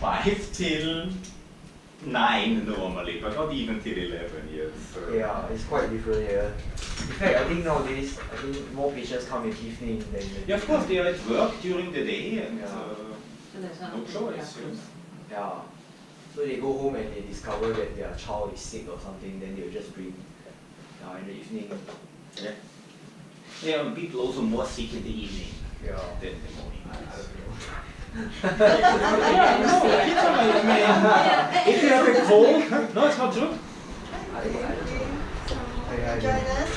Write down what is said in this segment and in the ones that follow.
5 till 9 normally, but not even till 11 years. So. Yeah, it's quite different here. In fact, I think nowadays, more patients come in evening than the Yeah, of course, they are at work during the day and no choice. Yeah. So they go home and they discover that their child is sick or something, then they'll just bring in the evening. Yeah. Yeah, people also more sick in the evening than in the morning. If you have a cold, no, it's not true. Join us.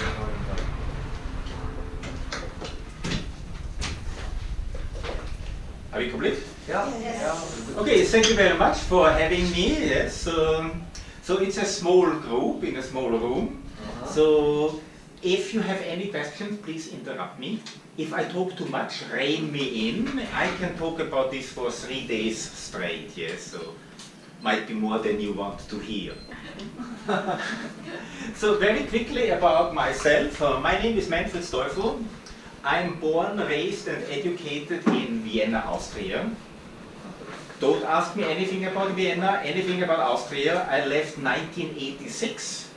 Are we complete? Yeah. Yes. Okay, thank you very much for having me. Yes, so it's a small group in a small room. So if you have any questions, please interrupt me. If I talk too much, rein me in. I can talk about this for 3 days straight. Yes, so might be more than you want to hear. So very quickly about myself. My name is Manfred Stoifl. I'm born, raised and educated in Vienna, Austria. Don't ask me anything about Vienna, anything about Austria. I left 1986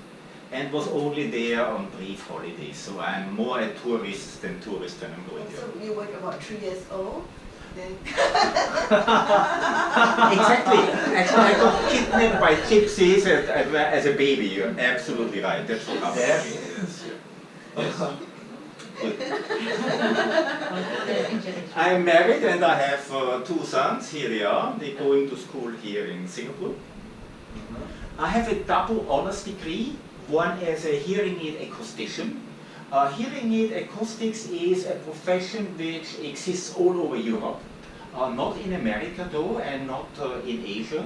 and was only there on brief holidays. So I'm more a tourist than tourist when I'm going there. So you were about 3 years old? Then Exactly. Actually, I got kidnapped by gypsies as a baby. You're absolutely right. That's what happened. Yes. Yes. I'm married and I have 2 sons. Here they are. They're going to school here in Singapore. I have a double honors degree. One as a hearing aid acoustician. Hearing aid acoustics is a profession which exists all over Europe. Not in America though, and not in Asia.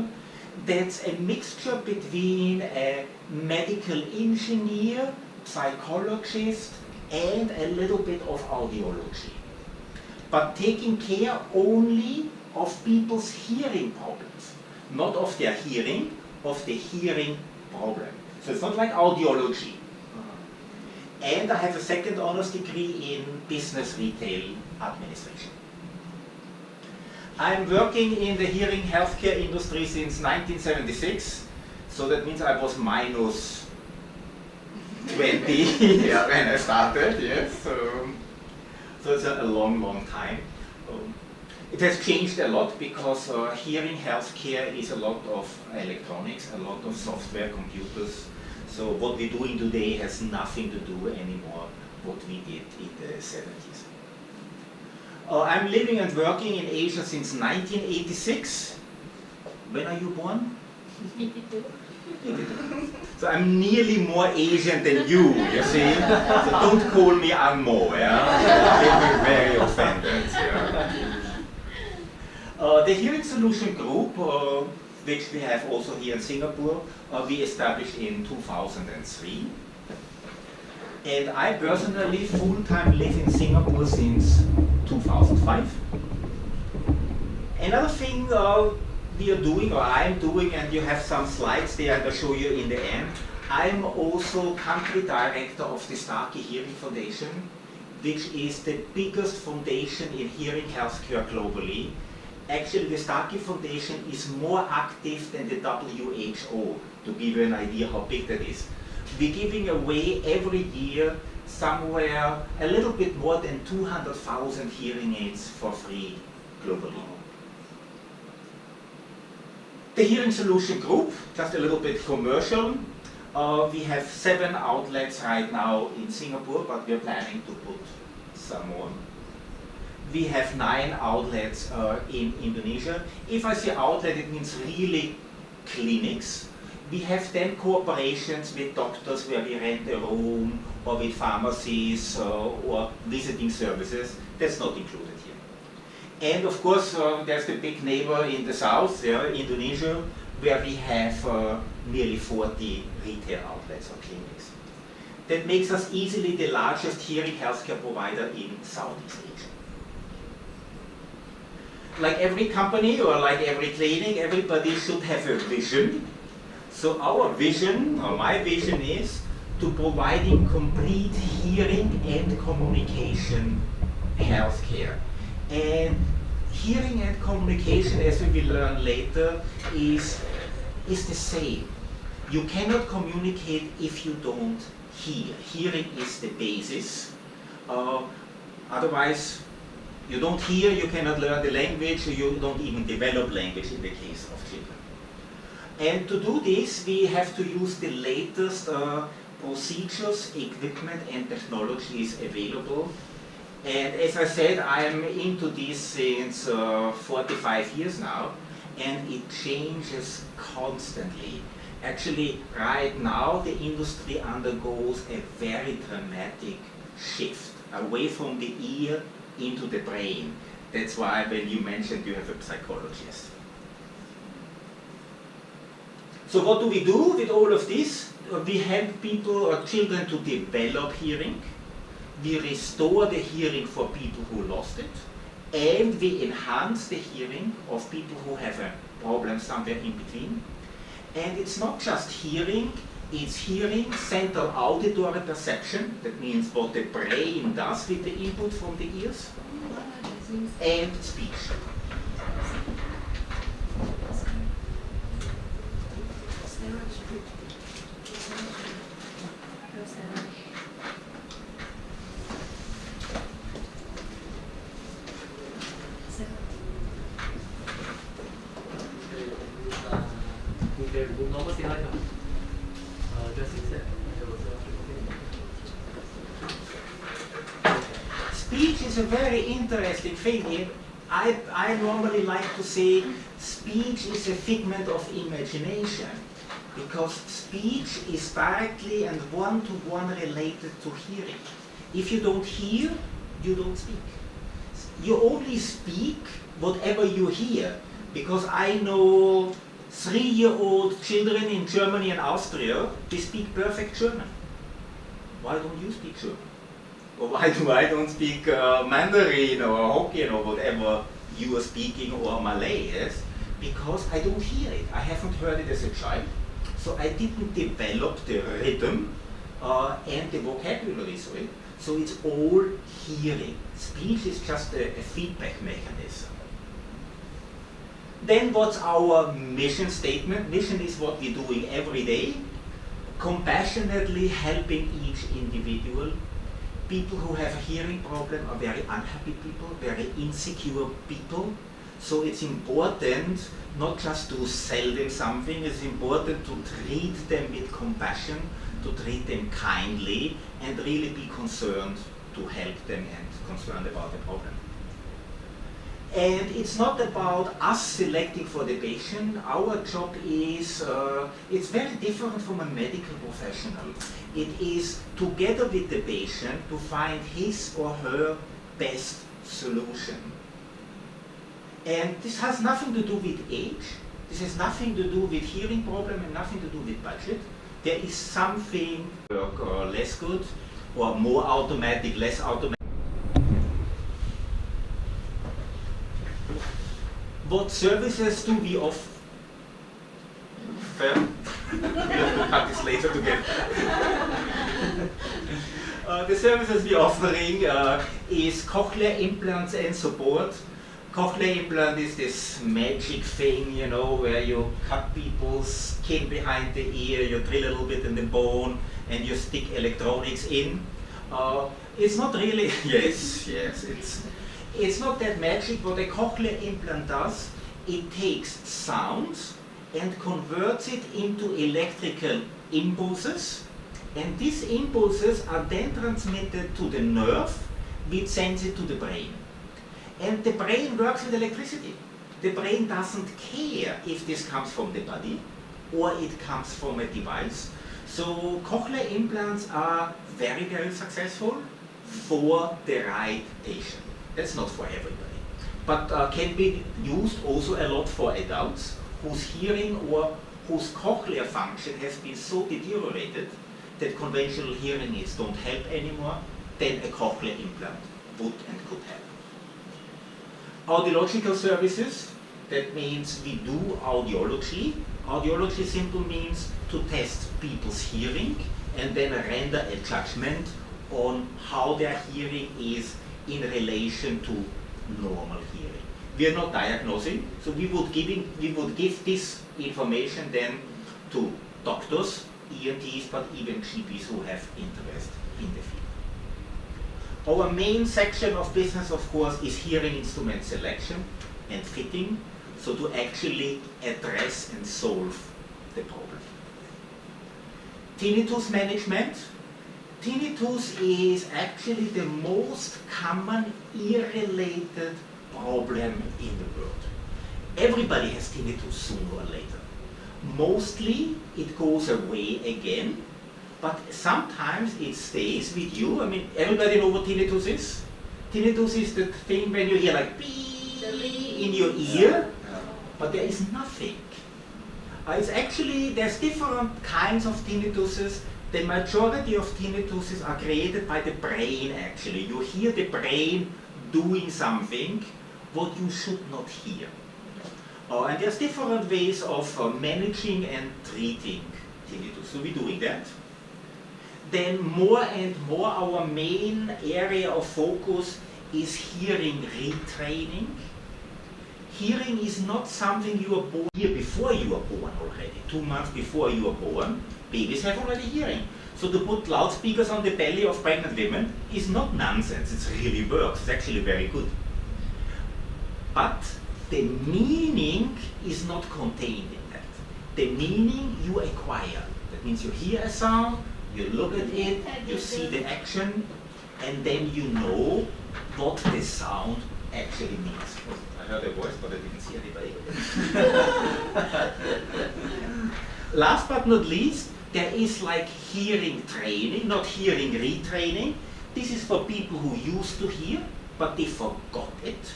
That's a mixture between a medical engineer, psychologist, and a little bit of audiology. But taking care only of people's hearing problems, not of their hearing, of the hearing problem. So it's not like audiology. And I have a second honors degree in business retail administration. I'm working in the hearing healthcare industry since 1976, so that means I was minus 20 when I started, yes. So it's a long, long time. It has changed a lot because hearing healthcare is a lot of electronics, a lot of software, computers. So what we're doing today has nothing to do anymore what we did in the 70s. I'm living and working in Asia since 1986. When are you born? 82. So I'm nearly more Asian than you see? So don't call me Angmo, yeah? I'll be very offended, yeah? The Hearing Solution Group, which we have also here in Singapore, we established in 2003. And I personally full-time live in Singapore since 2005. Another thing we are doing, or I'm doing, and you have some slides there and I'll show you in the end, I'm also country director of the Starkey Hearing Foundation, which is the biggest foundation in hearing healthcare globally. Actually, the Starkey Foundation is more active than the WHO, to give you an idea how big that is. We're giving away every year somewhere a little bit more than 200,000 hearing aids for free globally. The Hearing Solution Group, just a little bit commercial. We have 7 outlets right now in Singapore, but we're planning to put some more. We have 9 outlets in Indonesia. If I say outlet, it means really clinics. We have 10 cooperations with doctors where we rent a room, or with pharmacies, or visiting services. That's not included here. And of course, there's the big neighbor in the south, Indonesia, where we have nearly 40 retail outlets or clinics. That makes us easily the largest hearing healthcare provider in Southeast Asia. Like every company or like every clinic, everybody should have a vision. So our vision, or my vision, is to providing complete hearing and communication healthcare. And hearing and communication, as we will learn later, is the same. You cannot communicate if you don't hear. Hearing is the basis. Otherwise, you don't hear, you cannot learn the language, you don't even develop language in the case of children. And to do this, we have to use the latest procedures, equipment, and technologies available. And as I said, I'm into this since 45 years now, and it changes constantly. Actually, right now, the industry undergoes a very dramatic shift away from the ear into the brain. That's why when you mentioned you have a psychologist. So what do we do with all of this? We help people or children to develop hearing. We restore the hearing for people who lost it. And we enhance the hearing of people who have a problem somewhere in between. And it's not just hearing, it's hearing, central auditory perception, that means what the brain does with the input from the ears, and speech. Speech is a very interesting thing. I normally like to say speech is a figment of imagination, because speech is directly and one-to-one related to hearing. If you don't hear, you don't speak. You only speak whatever you hear, because I know 3-year-old children in Germany and Austria, they speak perfect German. Why don't you speak German? Or why do I don't speak Mandarin or Hokkien or whatever you are speaking, or Malay? Yes? Because I don't hear it. I haven't heard it as a child. So I didn't develop the rhythm and the vocabulary for it. So it's all hearing. Speech is just a feedback mechanism. Then what's our mission statement? Mission is what we're doing every day. Compassionately helping each individual. People who have a hearing problem are very unhappy people, very insecure people. So it's important not just to sell them something, it's important to treat them with compassion, to treat them kindly, and really be concerned to help them and concerned about the problem. And it's not about us selecting for the patient. Our job is, it's very different from a medical professional. It is together with the patient to find his or her best solution. And this has nothing to do with age. This has nothing to do with hearing problem and nothing to do with budget. There is something less good or more automatic, less automatic. What services do we offer? We have to cut this later together. The services we're offering is cochlear implants and support. Cochlear implant is this magic thing, you know, where you cut people's skin behind the ear, you drill a little bit in the bone, and you stick electronics in. It's not really, yes, it's not that magic. What a cochlear implant does, it takes sounds and converts it into electrical impulses, and these impulses are then transmitted to the nerve, which sends it to the brain. And the brain works with electricity. The brain doesn't care if this comes from the body or it comes from a device. So cochlear implants are very, very successful for the right patient. That's not for everybody, but can be used also a lot for adults whose hearing or whose cochlear function has been so deteriorated that conventional hearing aids don't help anymore. Then a cochlear implant would and could help. Audiological services, that means we do audiology. Audiology simply means to test people's hearing and then render a judgment on how their hearing is in relation to normal hearing. We are not diagnosing, so we would give this information then to doctors, ENTs, but even GPs who have interest in the field. Our main section of business, of course, is hearing instrument selection and fitting, so to actually address and solve the problem. Tinnitus management. Tinnitus is actually the most common ear-related problem in the world. Everybody has tinnitus sooner or later. Mostly it goes away again, but sometimes it stays with you. I mean, everybody know what tinnitus is? Tinnitus is the thing when you hear like beep in your ear, but there is nothing. It's actually, there's different kinds of tinnituses. The majority of tinnituses are created by the brain actually. You hear the brain doing something what you should not hear. And there's different ways of managing and treating tinnitus. So we're doing that. Then more and more our main area of focus is hearing retraining. Hearing is not something you are born here before you are born already. 2 months before you are born, babies have already hearing. So to put loudspeakers on the belly of pregnant women is not nonsense. It really works. It's actually very good. But the meaning is not contained in that. The meaning you acquire. That means you hear a sound, you look at it, you see the action, and then you know what the sound actually means. I heard a voice, but I didn't see anybody. Last but not least, there is like hearing training, not hearing retraining. This is for people who used to hear, but they forgot it,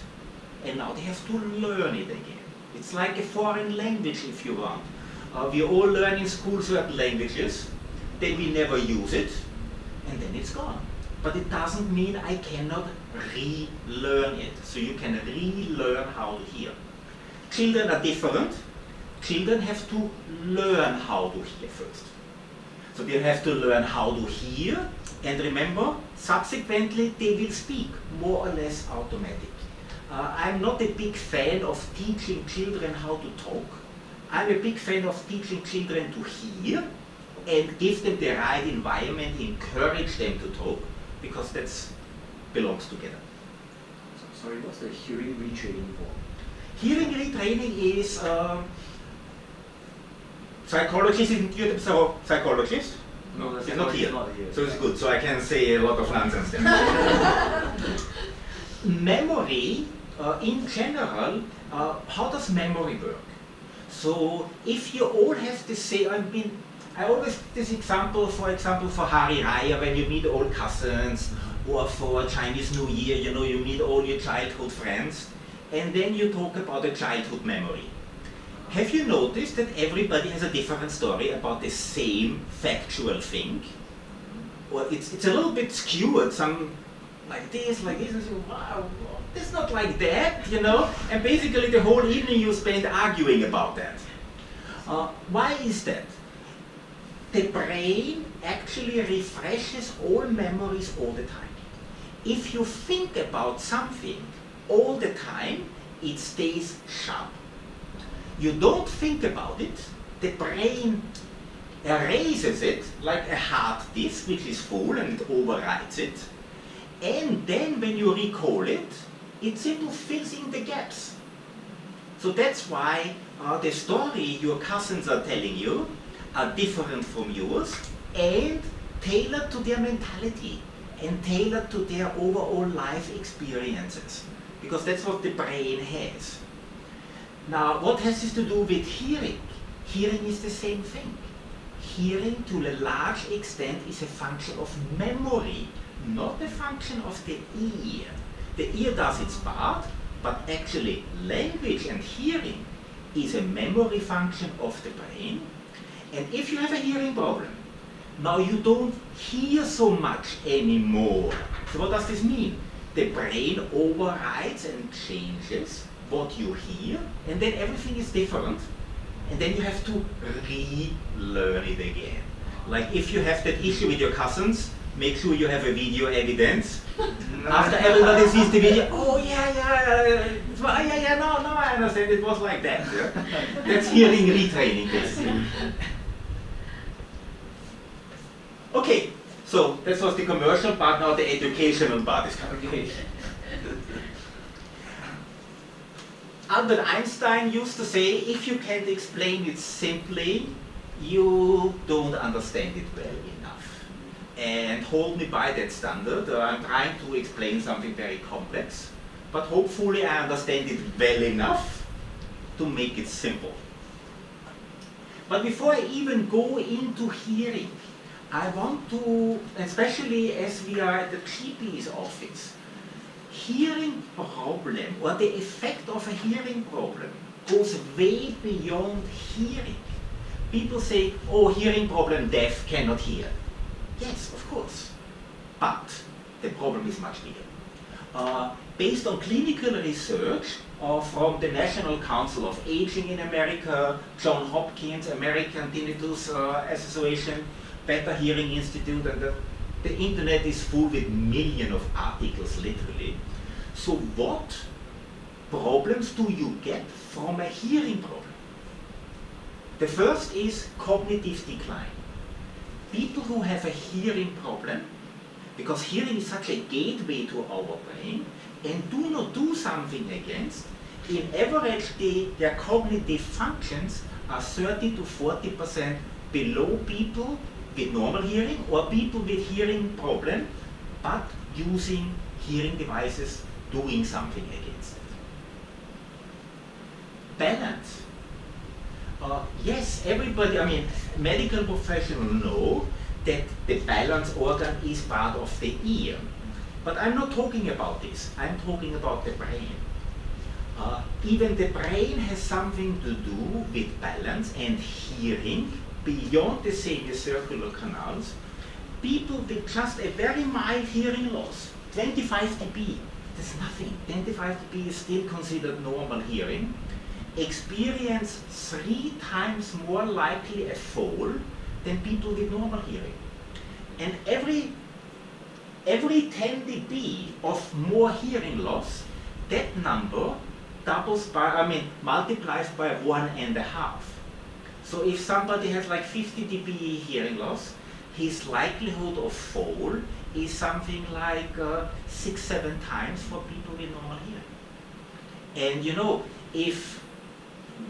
and now they have to learn it again. It's like a foreign language if you want. We all learn in school certain languages, then we never use it, and then it's gone. But it doesn't mean I cannot relearn it. So you can relearn how to hear. Children are different. Children have to learn how to hear first. So they have to learn how to hear, and remember, subsequently they will speak, more or less automatic. I'm not a big fan of teaching children how to talk. I'm a big fan of teaching children to hear and give them the right environment, encourage them to talk, because that belongs together. Sorry, what's the hearing retraining for? Hearing retraining is psychologists, isn't you so psychologist? No, they're not here. So it's good, so I can say a lot of nonsense there. Memory, in general, how does memory work? So if you all have the same, I always this example, for Hari Raya, when you meet all cousins, or for Chinese New Year, you know, you meet all your childhood friends, and then you talk about a childhood memory. Have you noticed that everybody has a different story about the same factual thing? Or it's a little bit skewed, some like this, and you, wow, it's not like that, you know? And basically the whole evening you spend arguing about that. Why is that? The brain actually refreshes all memories all the time. If you think about something all the time, it stays sharp. You don't think about it, the brain erases it like a hard disk which is full and it overwrites it. And then when you recall it, it simply fills in the gaps. So that's why the story your cousins are telling you are different from yours and tailored to their mentality and tailored to their overall life experiences, because that's what the brain has. Now, what has this to do with hearing? Hearing is the same thing. Hearing, to a large extent, is a function of memory, not a function of the ear. The ear does its part, but actually language and hearing is a memory function of the brain. And if you have a hearing problem, now you don't hear so much anymore. So what does this mean? The brain overrides and changes what you hear, and then everything is different. And then you have to relearn it again. Like if you have that issue with your cousins, make sure you have a video evidence. After everybody sees the video, oh yeah, Well, yeah, no, I understand. It was like that. Yeah? That's hearing retraining, basically. Okay, so that was the commercial part. Now the educational part is coming. Okay. Albert Einstein used to say, if you can't explain it simply, you don't understand it well enough. And hold me by that standard. I'm trying to explain something very complex, but hopefully I understand it well enough to make it simple. But before I even go into hearing, I want to, especially as we are at the GP's office, hearing problem or the effect of a hearing problem goes way beyond hearing. People say, oh, hearing problem, deaf, cannot hear. Yes, of course, but the problem is much bigger. Based on clinical research from the National Council of Aging in America, Johns Hopkins, American Tinnitus Association, Better Hearing Institute, and the internet is full with millions of articles, literally. So what problems do you get from a hearing problem? The first is cognitive decline. People who have a hearing problem, because hearing is such a gateway to our brain, and do not do something against, in average their cognitive functions are 30 to 40% below people with normal hearing or people with hearing problem, but using hearing devices, doing something against it. Balance. Yes, everybody, I mean, medical professionals know that the balance organ is part of the ear. But I'm not talking about this, I'm talking about the brain. Even the brain has something to do with balance and hearing beyond the semicircular canals. People with just a very mild hearing loss, 25 dB, that's nothing. 25 dB is still considered normal hearing. Experience 3 times more likely a fall than people with normal hearing. And every 10 dB of more hearing loss, that number doubles by, multiplies by 1.5. So if somebody has like 50 dB hearing loss, his likelihood of fall is something like 6-7 times for people with normal hearing. And you know, if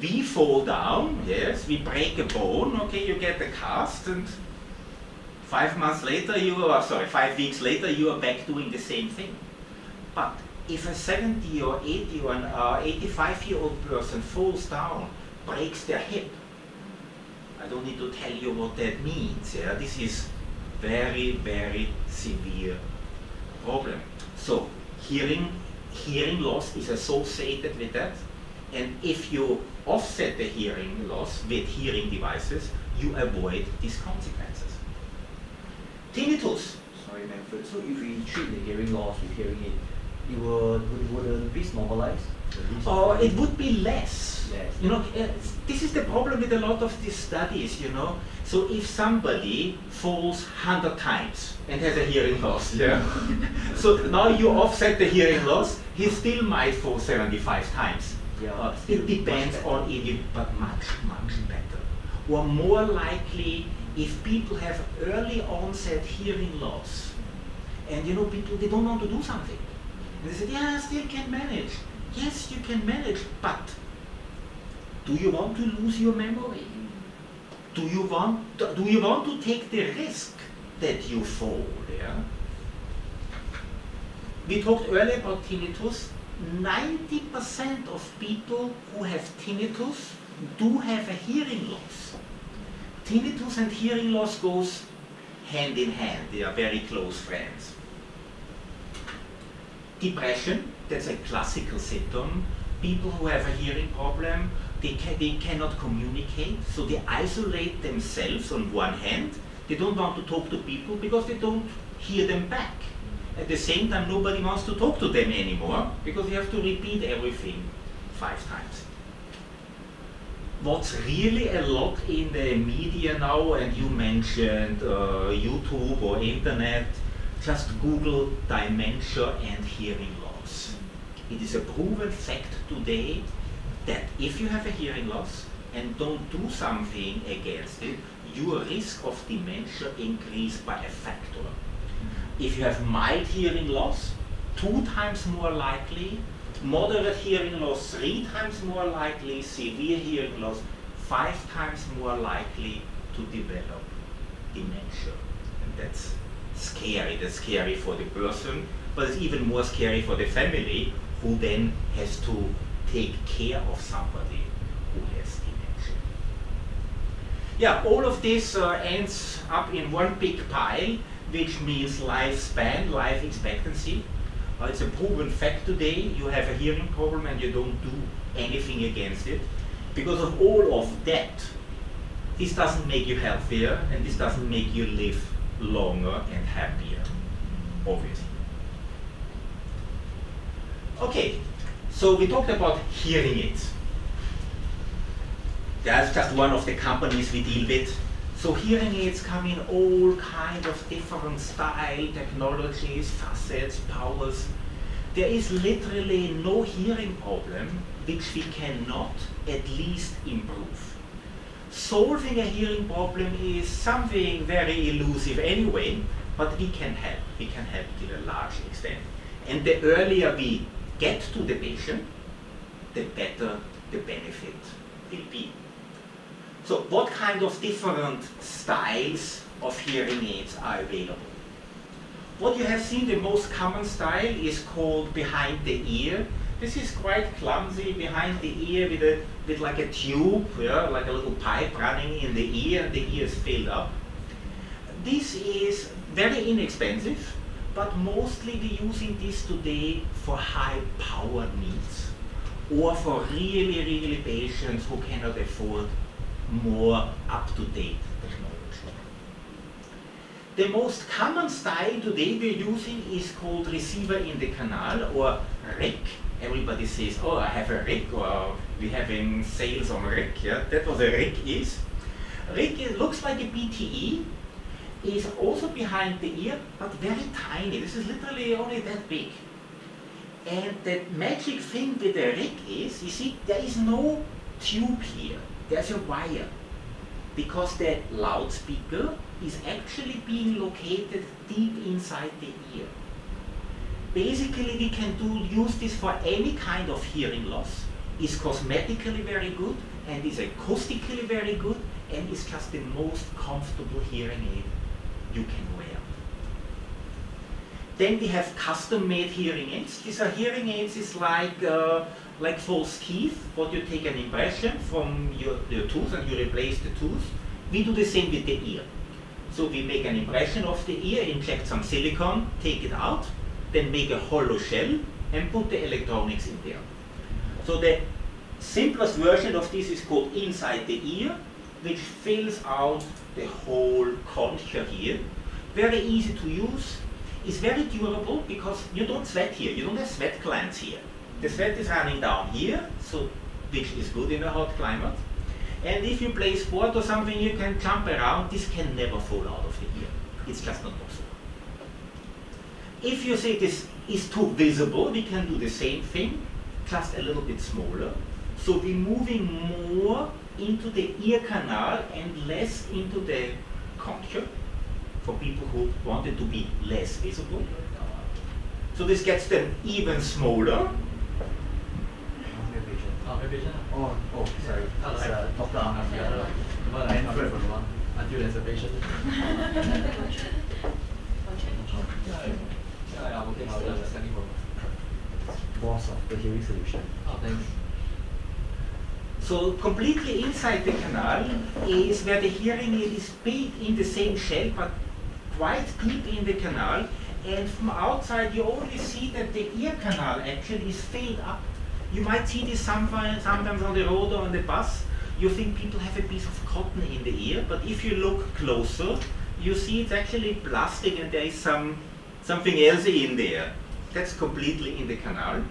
we fall down, yes, we break a bone, okay, you get a cast, and 5 weeks later, you are back doing the same thing. But if a 70 or 80 or an 85-year-old person falls down, breaks their hip, I don't need to tell you what that means. Yeah? This is very, very severe problem. So hearing loss is associated with that. And if you offset the hearing loss with hearing devices, you avoid these consequences. Tinnitus. Sorry, Manfred. So if we treat the hearing loss with hearing aid, would the risk normalize? It would be less. Yes. You know, this is the problem with a lot of these studies, you know. So if somebody falls 100 times and has a hearing loss, yeah. So now you offset the hearing loss, he still might fall 75 times. Yeah, it depends on it, but much, much better. Or more likely, if people have early onset hearing loss, and you know, people, they don't want to do something. And they say, yeah, I still can manage. Yes, you can manage, but do you want to lose your memory? Do you want to take the risk that you fall there? We talked earlier about tinnitus. 90% of people who have tinnitus do have a hearing loss. Tinnitus and hearing loss goes hand in hand. They are very close friends. Depression, that's a classical symptom. People who have a hearing problem, they cannot communicate, so they isolate themselves on one hand. They don't want to talk to people because they don't hear them back. At the same time, nobody wants to talk to them anymore because you have to repeat everything 5 times. What's really a lot in the media now, and you mentioned YouTube or internet, just Google dementia and hearing loss. It is a proven fact today that if you have a hearing loss and don't do something against it, your risk of dementia increased by a factor. If you have mild hearing loss, 2 times more likely, moderate hearing loss 3 times more likely, severe hearing loss 5 times more likely to develop dementia. And that's scary. That's scary for the person, but it's even more scary for the family, who then has to take care of somebody who has dementia. Yeah, all of this ends up in one big pile, which means lifespan, life expectancy. It's a proven fact today. You have a hearing problem and you don't do anything against it. Because of all of that, this doesn't make you healthier and this doesn't make you live longer and happier, obviously. Okay, so we talked about hearing aids. That's just one of the companies we deal with. So hearing aids come in all kinds of different style, technologies, facets, powers. There is literally no hearing problem which we cannot at least improve. Solving a hearing problem is something very elusive anyway, but we can help. We can help to a large extent. And the earlier we get to the patient, the better the benefit will be. So what kind of different styles of hearing aids are available? What you have seen, the most common style is called behind the ear. This is quite clumsy, behind the ear with like a tube, yeah, like a little pipe running in the ear, and the ear is filled up. This is very inexpensive, but mostly we're using this today for high power needs, or for really patients who cannot afford more up-to-date technology. The most common style today we're using is called receiver in the canal, or RIC. Everybody says, oh, I have a RIC, or we're having sales on RIC. Yeah? That's what a RIC is. RIC looks like a BTE, is also behind the ear, but very tiny. This is literally only that big. And the magic thing with the RIC is, you see, there is no tube here. There's a wire, because the loudspeaker is actually being located deep inside the ear. Basically, we can use this for any kind of hearing loss. It's cosmetically very good, and is acoustically very good, and it's just the most comfortable hearing aid you can wear. Then we have custom-made hearing aids. These are hearing aids, it's like false teeth, but you take an impression from your tooth and you replace the tooth. We do the same with the ear. So we make an impression of the ear, inject some silicone, take it out, then make a hollow shell and put the electronics in there. So the simplest version of this is called inside the ear, which fills out the whole concha here. Very easy to use. It's very durable because you don't sweat here. You don't have sweat glands here. The sweat is running down here, so which is good in a hot climate. And if you play sport or something, you can jump around. This can never fall out of the ear. It's just not possible. If you say this is too visible, we can do the same thing, just a little bit smaller. So we're moving more into the ear canal and less into the concha for people who want it to be less visible. So this gets them even smaller. Oh, sorry. It's Dr. Manfred. Until there's a patient. I'm working on the standing room. Boss of the hearing solution. Oh, thanks. So completely inside the canal is where the hearing aid is built in the same shell, but quite deep in the canal. And from outside you only see that the ear canal actually is filled up. You might see this sometimes on the road or on the bus. You think people have a piece of cotton in the ear, but if you look closer, you see it's actually plastic and there is something else in there. That's completely in the canal.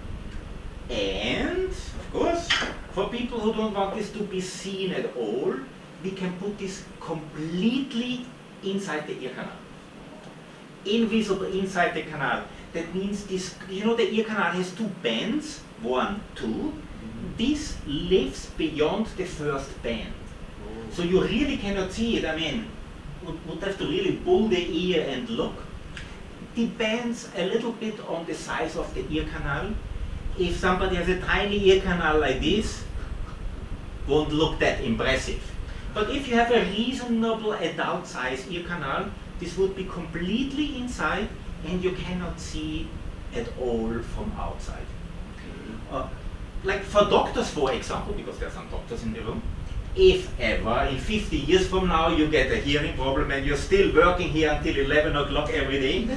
And, of course, for people who don't want this to be seen at all, we can put this completely inside the ear canal. invisible inside the canal. That means this, you know, the ear canal has two bands, 1, 2. This lives beyond the first band. So you really cannot see it. I mean, would have to really pull the ear and look. Depends a little bit on the size of the ear canal. If somebody has a tiny ear canal like this, won't look that impressive. But if you have a reasonable adult size ear canal, this would be completely inside and you cannot see at all from outside. Like for doctors, for example, because there are some doctors in the room, if ever in 50 years from now you get a hearing problem and you're still working here until 11 o'clock every day,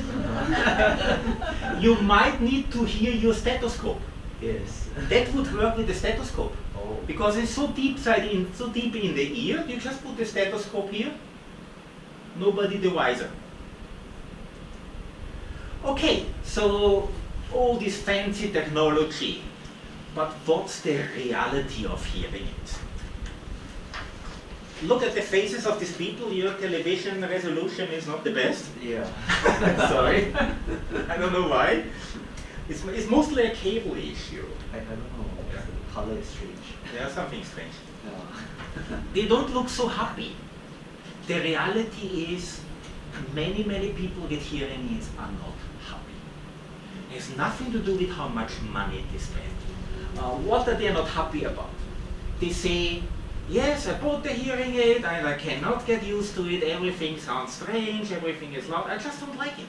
you might need to hear your stethoscope. Yes. That would work with the stethoscope. Oh. Because it's so deep in the ear, you just put the stethoscope here, nobody the wiser. Okay, so all this fancy technology, but what's the reality of hearing aids? Look at the faces of these people. Your television resolution is not the best. Yeah. Sorry. I don't know why. It's mostly a cable issue. I don't know. Yeah. The color is strange. There's something strange. Yeah. They don't look so happy. The reality is many people with hearing aids are not happy. It has nothing to do with how much money they spend. What are they not happy about? They say, yes, I bought the hearing aid and I cannot get used to it, everything sounds strange, everything is loud, I just don't like it.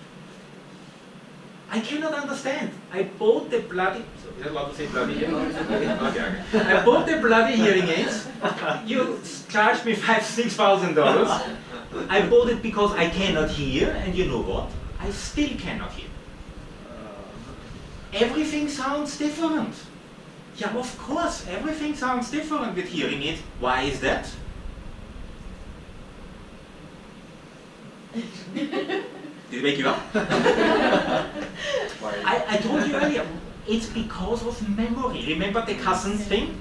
I cannot understand. I bought the bloody, so is that allowed to say bloody here? Okay. I bought the bloody hearing aids, you charged me $5,000-6,000. I bought it because I cannot hear, and you know what? I still cannot hear. Everything sounds different. Yeah, of course, everything sounds different with hearing aids. Why is that? Did it wake you up? I told you earlier, it's because of memory. Remember the cousins thing?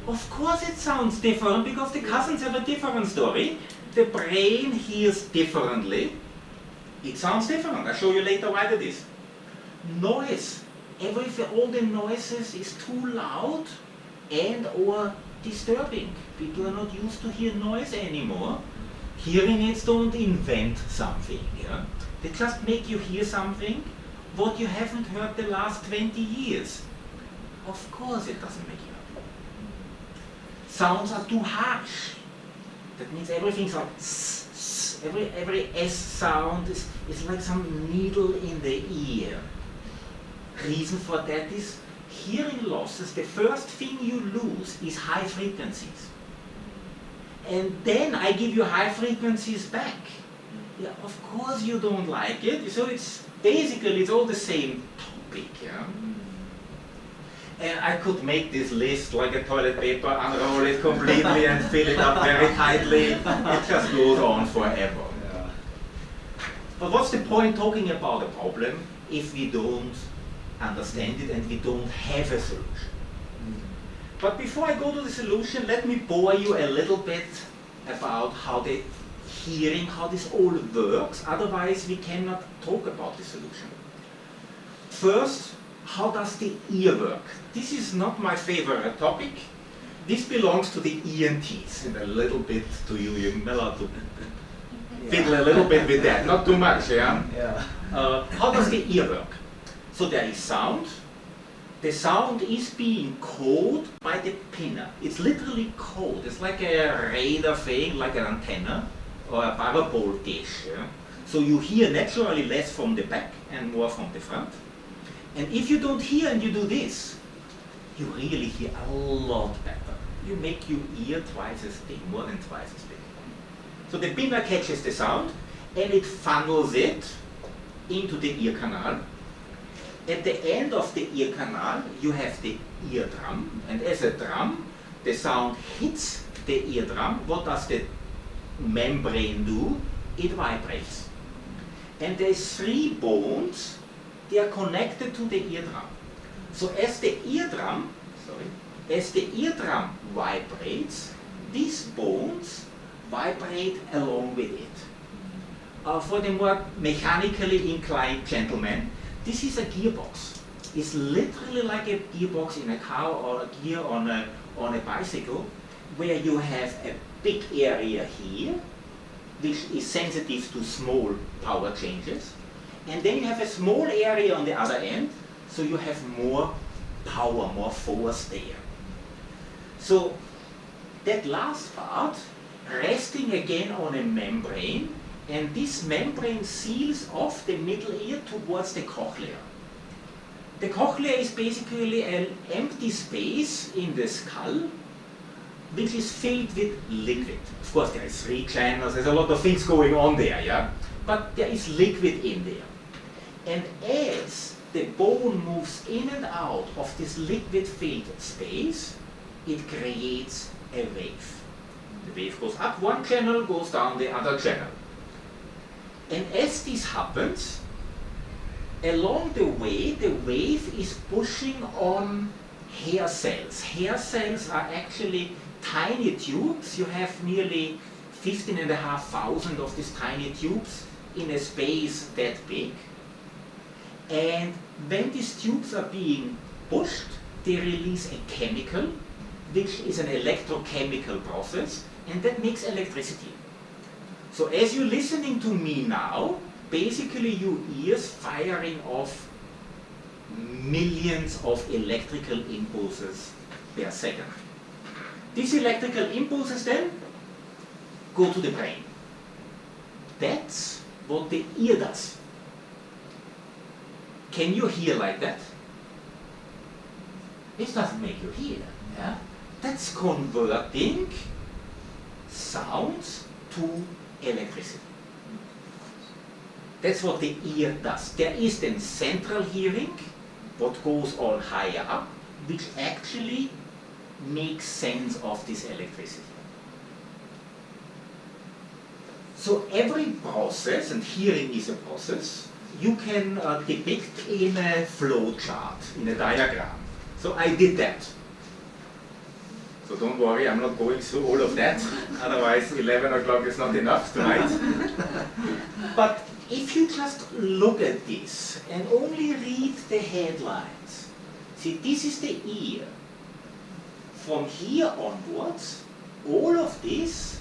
Of course it sounds different because the cousins have a different story. The brain hears differently. It sounds different. I'll show you later why that is. Noise. All the noises is too loud and or disturbing. People are not used to hear noise anymore. Hearing aids don't invent something. Yeah? They just make you hear something what you haven't heard the last 20 years. Of course it doesn't make you happy. Sounds are too harsh. That means everything's like every S sound is like some needle in the ear. Reason for that is hearing losses, the first thing you lose is high frequencies. And then I give you high frequencies back. Yeah, of course you don't like it. So it's basically it's all the same topic. Yeah? And I could make this list like a toilet paper, unroll it completely and fill it up very tightly. It just goes on forever. Yeah. But what's the point talking about a problem if we don't understand it and we don't have a solution? But before I go to the solution, let me bore you a little bit about how the hearing, how this all works. Otherwise, we cannot talk about the solution. First, how does the ear work? This is not my favorite topic. This belongs to the ENTs, and a little bit to you. You're allowed to fiddle a little bit with that, not too much, yeah? How does the ear work? So there is sound. The sound is being coded by the pinner. It's literally coded. It's like a radar thing, like an antenna or a parabol dish. Yeah? So you hear naturally less from the back and more from the front. And if you don't hear and you do this, you really hear a lot better. You make your ear twice as big, more than twice as big. So the pinner catches the sound and it funnels it into the ear canal. At the end of the ear canal, you have the eardrum, and as a drum, the sound hits the eardrum. What does the membrane do? It vibrates. And there's 3 bones, they are connected to the eardrum. So as the eardrum vibrates, these bones vibrate along with it. For the more mechanically inclined gentlemen, this is a gearbox. It's literally like a gearbox in a car or a gear on a bicycle, where you have a big area here, which is sensitive to small power changes. And then you have a small area on the other end, so you have more power, more force there. So that last part, resting again on a membrane, and this membrane seals off the middle ear towards the cochlea. The cochlea is basically an empty space in the skull, which is filled with liquid. Of course, there is 3 channels, there's a lot of things going on there, yeah? But there is liquid in there. And as the bone moves in and out of this liquid-filled space, it creates a wave. The wave goes up one channel, goes down the other channel. And as this happens, along the way, the wave is pushing on hair cells. Hair cells are actually tiny tubes. You have nearly 15,500 of these tiny tubes in a space that big. And when these tubes are being pushed, they release a chemical, which is an electrochemical process, and that makes electricity. So as you're listening to me now, basically your ears firing off millions of electrical impulses per second. These electrical impulses then go to the brain. That's what the ear does. Can you hear like that? It doesn't make you hear. Yeah? That's converting sounds to electricity. That's what the ear does. There is then central hearing, what goes on higher up, which actually makes sense of this electricity. So every process, and hearing is a process, you can depict in a flow chart, in a diagram. So I did that. So don't worry, I'm not going through all of that, otherwise 11 o'clock is not enough tonight. But if you just look at this and only read the headlines, see, this is the ear. From here onwards, all of this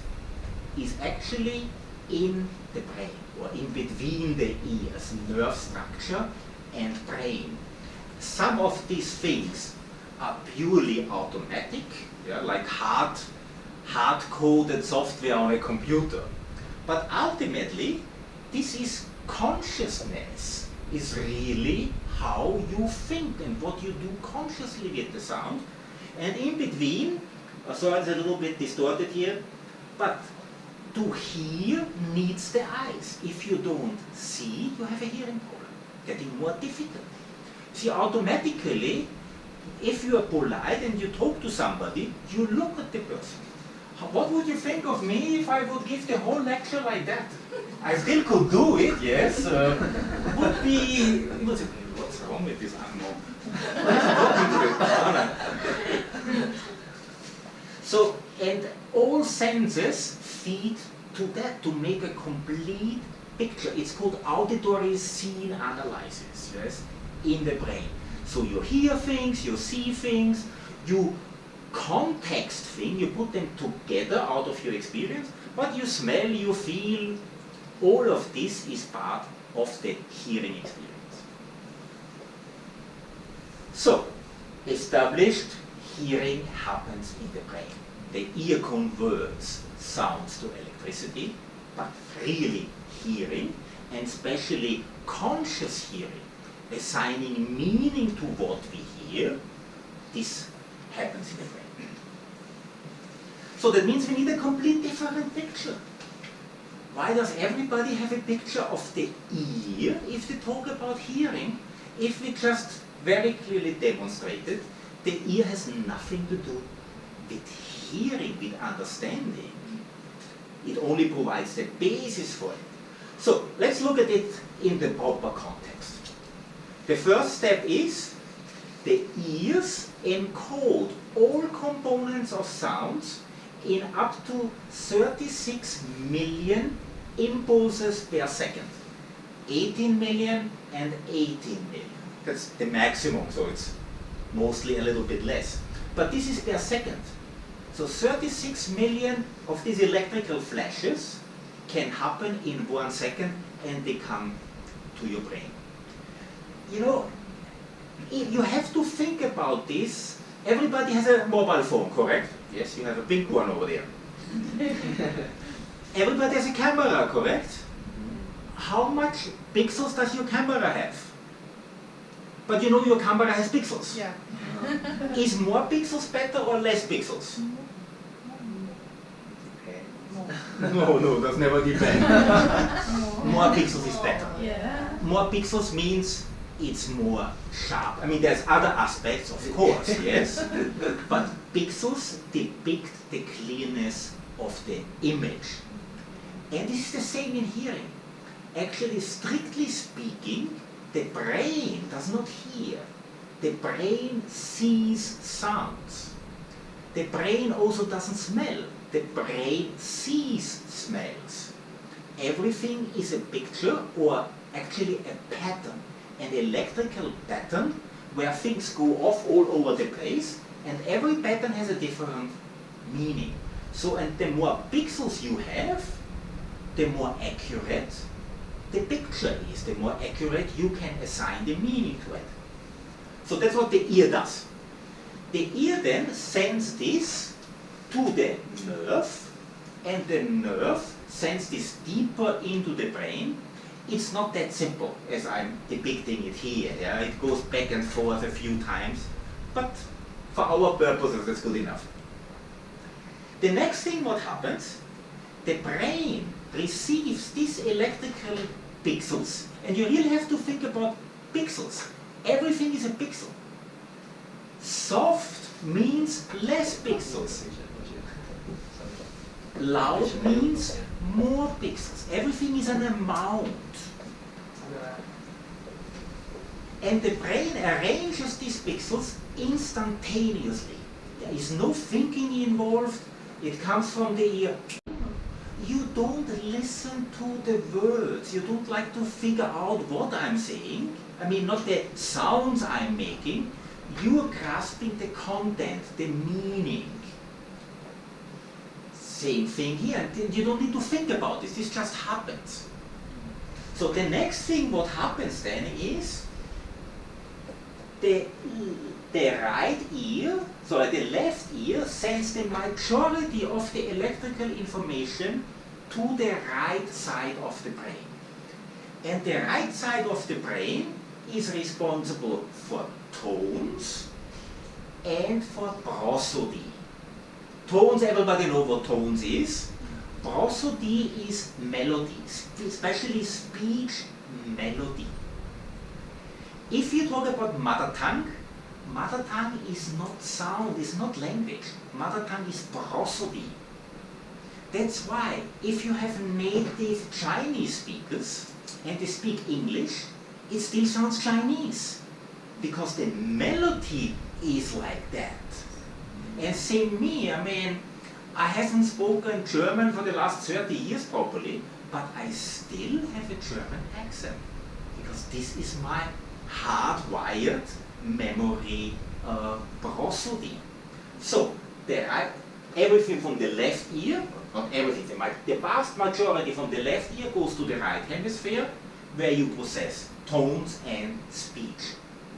is actually in the brain, or in between the ears, nerve structure and brain. Some of these things are purely automatic, yeah, like hard-coded software on a computer. But ultimately, this is consciousness, is really how you think and what you do consciously with the sound. And in between, sorry, it's a little bit distorted here, but to hear needs the eyes. If you don't see, you have a hearing problem, getting more difficult. See, automatically, if you are polite and you talk to somebody, you look at the person. What would you think of me if I would give the whole lecture like that? I still could do it, yes. Would be, what's wrong with this animal? So, and all senses feed to that to make a complete picture. It's called auditory scene analysis, yes, in the brain. So you hear things, you see things, you context things, you put them together out of your experience, but you smell, you feel, all of this is part of the hearing experience. So, established hearing happens in the brain. The ear converts sounds to electricity, but really hearing, and especially conscious hearing, assigning meaning to what we hear, this happens in the brain. So that means we need a complete different picture. Why does everybody have a picture of the ear if they talk about hearing? If we just very clearly demonstrated, the ear has nothing to do with hearing, with understanding. It only provides the basis for it. So let's look at it in the proper context. The first step is the ears encode all components of sounds in up to 36 million impulses per second. 18 million and 18 million. That's the maximum, so it's mostly a little bit less. But this is per second. So 36 million of these electrical flashes can happen in 1 second and they come to your brain. You know, you have to think about this. Everybody has a mobile phone, correct? Yes, you have a big one over there. Everybody has a camera, correct? How much pixels does your camera have? But you know your camera has pixels. Yeah. Is more pixels better or less pixels? No, that's never depend. More pixels is better. Yeah. More pixels means it's more sharp. I mean, there's other aspects, of course, yes. But pixels depict the clearness of the image. And this is the same in hearing. Actually, strictly speaking, the brain does not hear. The brain sees sounds. The brain also doesn't smell. The brain sees smells. Everything is a picture or actually a pattern, an electrical pattern where things go off all over the place and every pattern has a different meaning. So, and the more pixels you have, the more accurate the picture is, the more accurate you can assign the meaning to it. So that's what the ear does. The ear then sends this to the nerve, and the nerve sends this deeper into the brain. It's not that simple as I'm depicting it here. Yeah? It goes back and forth a few times, but for our purposes that's good enough. The next thing what happens, the brain receives these electrical pixels, and you really have to think about pixels. Everything is a pixel. Soft means less pixels. Loud means more pixels. Everything is an amount. And the brain arranges these pixels instantaneously. There is no thinking involved. It comes from the ear. You don't listen to the words. You don't like to figure out what I'm saying. I mean, not the sounds I'm making. You are grasping the content, the meaning. Same thing here. You don't need to think about this. This just happens. So the next thing what happens then is the right ear, sorry, the left ear sends the majority of the electrical information to the right side of the brain. And the right side of the brain is responsible for tones and for prosody. Tones, everybody knows what tones is. Prosody is melodies, especially speech melody. If you talk about mother tongue is not sound, is not language. Mother tongue is prosody. That's why if you have native Chinese speakers and they speak English, it still sounds Chinese because the melody is like that. And same me, I mean, I haven't spoken German for the last 30 years properly, but I still have a German accent because this is my hardwired memory prosody. So, everything from the left ear, not everything, the vast majority from the left ear goes to the right hemisphere where you process tones and speech,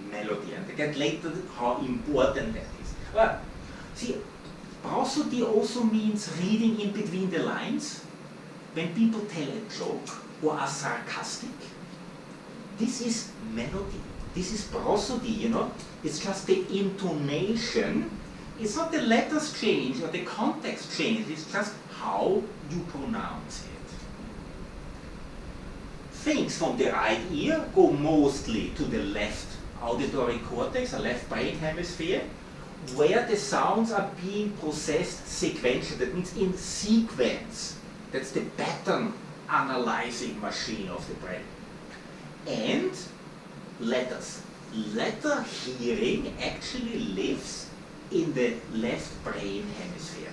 melody. And I get later how important that is. Well, see, prosody also means reading in between the lines. When people tell a joke or are sarcastic, this is melody. This is prosody, you know. It's just the intonation. It's not the letters change or the context change. It's just how you pronounce it. Things from the right ear go mostly to the left auditory cortex, or left brain hemisphere, where the sounds are being processed sequentially. That means in sequence. That's the pattern analyzing machine of the brain. And letters. Letter hearing actually lives in the left brain hemisphere.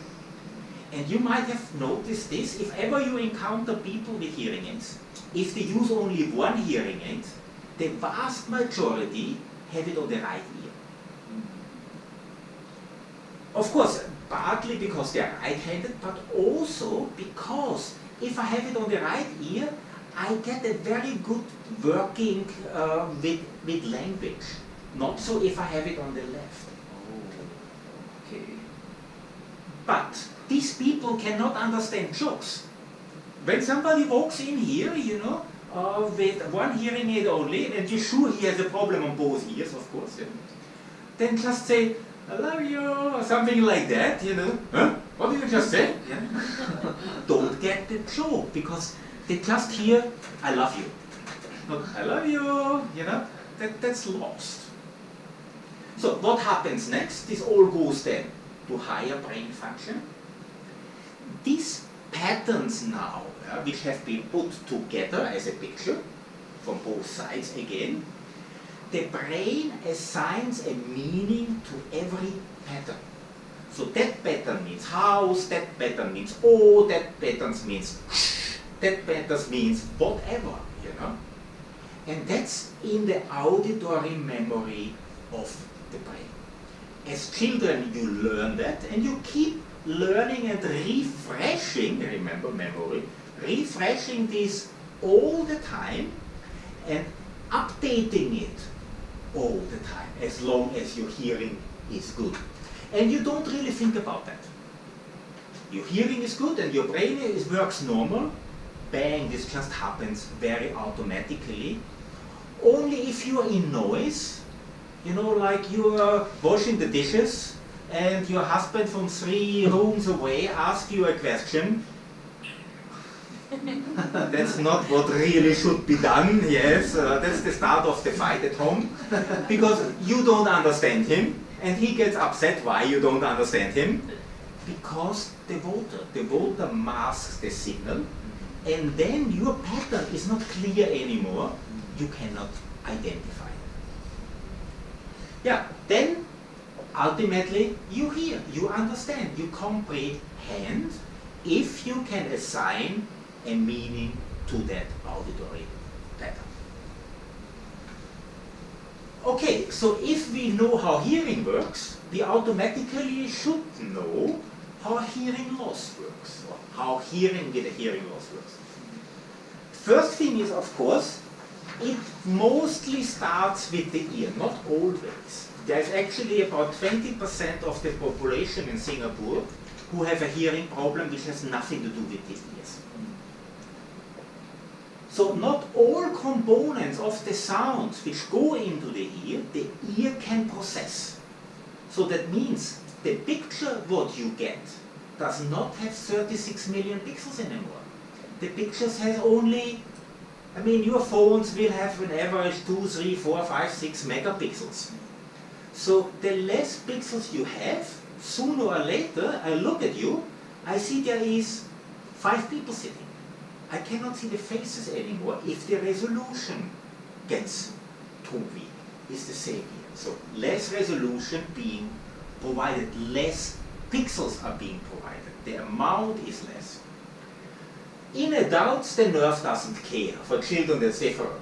And you might have noticed this, if ever you encounter people with hearing aids, if they use only one hearing aid, the vast majority have it on the right ear. Of course, partly because they are right-handed, but also because if I have it on the right ear, I get a very good working with language. Not so if I have it on the left. Oh, okay. But these people cannot understand jokes. When somebody walks in here, you know, with one hearing aid only, and you're sure he has a problem on both ears, of course, yeah, then just say, "I love you," or something like that, you know. Huh? What did you just say? Yeah. Don't get the joke, because they just hear, "I love you." Not, "I love you," you know, that's lost. So what happens next? This all goes then to higher brain function. These patterns now, which have been put together as a picture from both sides again, the brain assigns a meaning to every pattern. So that pattern means house, that pattern means oh, that pattern means that pattern means whatever, you know. And that's in the auditory memory of the brain. As children you learn that, and you keep learning and refreshing, remember memory, refreshing this all the time and updating it all the time, as long as your hearing is good. And you don't really think about that. Your hearing is good and your brain works normal. Bang, this just happens very automatically. Only if you are in noise, you know, like you are washing the dishes and your husband from 3 rooms away asks you a question. That's not what really should be done, yes, that's the start of the fight at home, because you don't understand him, and he gets upset why you don't understand him, because the water masks the signal, and then your pattern is not clear anymore, you cannot identify it. Yeah, then ultimately you hear, you understand, you comprehend if you can assign a meaning to that auditory pattern. Okay, so if we know how hearing works, we automatically should know how hearing loss works, or how hearing with a hearing loss works. First thing is, of course, it mostly starts with the ear, not always. There's actually about 20% of the population in Singapore who have a hearing problem which has nothing to do with the ears. So not all components of the sounds which go into the ear can process. So that means the picture what you get does not have 36 million pixels anymore. The pictures has only, I mean, your phones will have an average 2, 3, 4, 5, 6 megapixels. So the less pixels you have, sooner or later, I look at you, I see there is 5 people sitting. I cannot see the faces anymore if the resolution gets too weak. It's the same here. So less resolution being provided, less pixels are being provided. The amount is less. In adults, the nerve doesn't care. For children, that's different.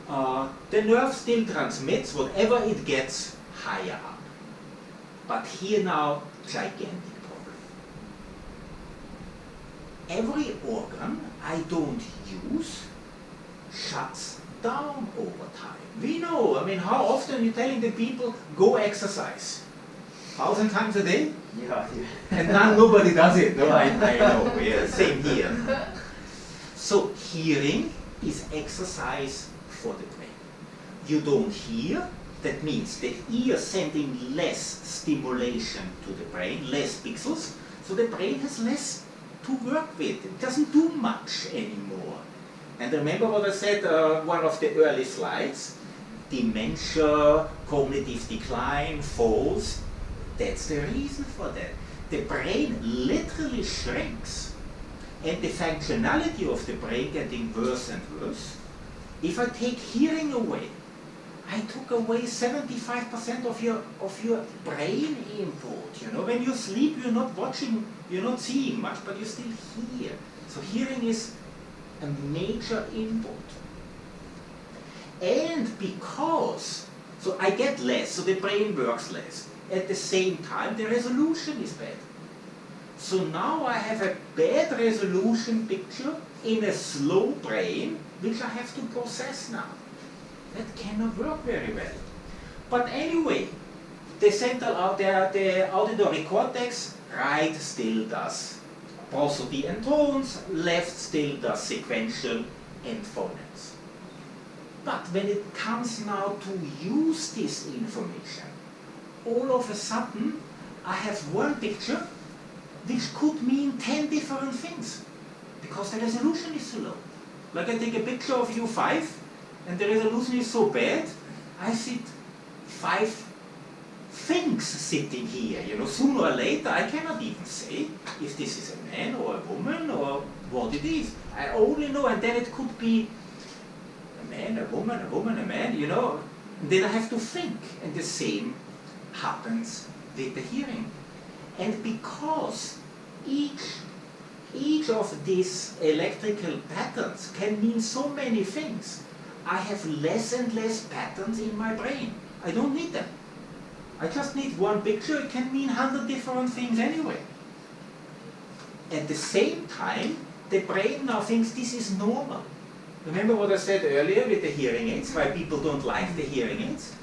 The nerve still transmits whatever it gets higher up. But here now, gigantic problem. Every organ I don't use shuts down over time. We know, I mean, how often you're telling the people, go exercise? 1,000 times a day? Yeah. And nobody does it. No, I know, yeah, same here. So hearing is exercise for the brain. You don't hear, that means the ear sending less stimulation to the brain, less pixels, so the brain has less to work with. It doesn't do much anymore. And remember what I said, one of the early slides, dementia, cognitive decline, falls, that's the reason for that. The brain literally shrinks, and the functionality of the brain getting worse and worse. If I take hearing away, I took away 75% of your brain input. You know, when you sleep, you're not watching, you're not seeing much, but you still hear. So hearing is a major input. And because, so I get less, so the brain works less. At the same time, the resolution is bad. So now I have a bad resolution picture in a slow brain, which I have to process now. That cannot work very well. But anyway, the auditory cortex, right, still does prosody and tones, left still does sequential and phonemes. But when it comes now to use this information, all of a sudden I have one picture which could mean 10 different things because the resolution is so low. Like I take a picture of you 5 and the resolution is so bad, I see 5 things sitting here. You know, sooner or later I cannot even say if this is a man or a woman or what it is. I only know, and then it could be a man, a woman, a man, you know. Then I have to think, and the same happens with the hearing. And because each of these electrical patterns can mean so many things, I have less and less patterns in my brain. I don't need them. I just need one picture. It can mean 100 different things anyway. At the same time, the brain now thinks this is normal. Remember what I said earlier with the hearing aids, why people don't like the hearing aids?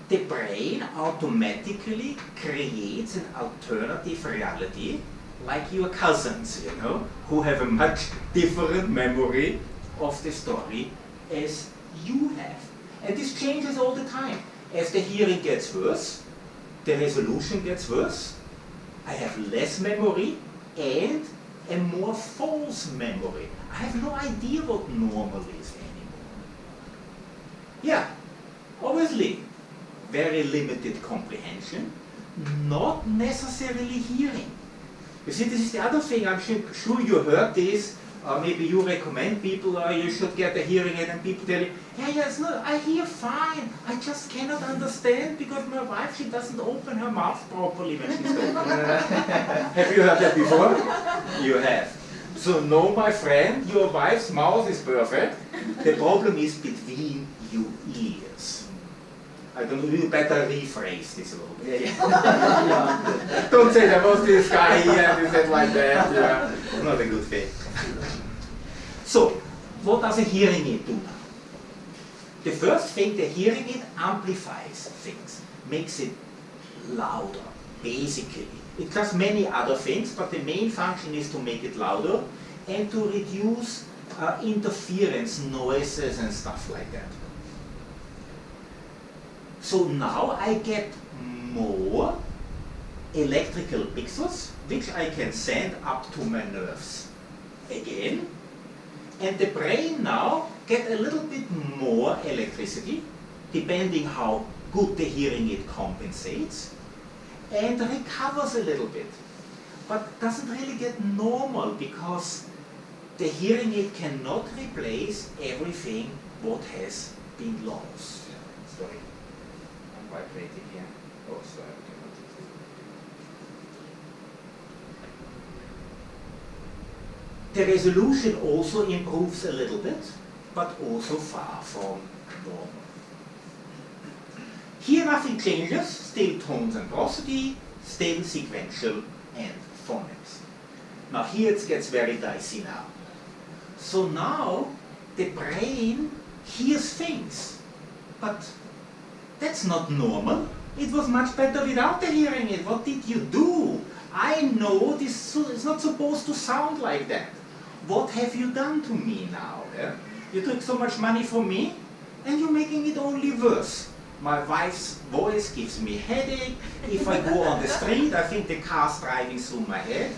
The brain automatically creates an alternative reality, like your cousins, you know, who have a much different memory of the story as you have. And this changes all the time. As the hearing gets worse, the resolution gets worse, I have less memory and a more false memory. I have no idea what normal is anymore. Yeah, obviously, very limited comprehension, not necessarily hearing. You see, this is the other thing. I'm sure you heard this. Maybe you recommend people, you should get a hearing aid, and people tell you, yeah, it's not, I hear fine. I just cannot understand because my wife, she doesn't open her mouth properly when she's talking. Have you heard that before? You have. So no, my friend, your wife's mouth is perfect. The problem is between your ears. I don't know, you better rephrase this a little bit. Yeah. Don't say there was this guy here and he said like that. Yeah. It's not a good thing. So, what does a hearing aid do now? The first thing, the hearing aid amplifies things, makes it louder, basically. It does many other things, but the main function is to make it louder and to reduce interference, noises and stuff like that. So now I get more electrical pixels, which I can send up to my nerves again. And the brain now gets a little bit more electricity, depending how good the hearing aid compensates, and recovers a little bit. But doesn't really get normal, because the hearing aid cannot replace everything what has been lost. Sorry. Vibrating here. Oh, sorry. The resolution also improves a little bit, but also far from normal. Here nothing changes, still tones and prosody, still sequential and phonemes. Now here it gets very dicey now. So now the brain hears things, but that's not normal. It was much better without the hearing aid. What did you do? I know this is not supposed to sound like that. What have you done to me now? Yeah? You took so much money from me, and you're making it only worse. My wife's voice gives me headache. If I go on the street, I think the car's driving through my head.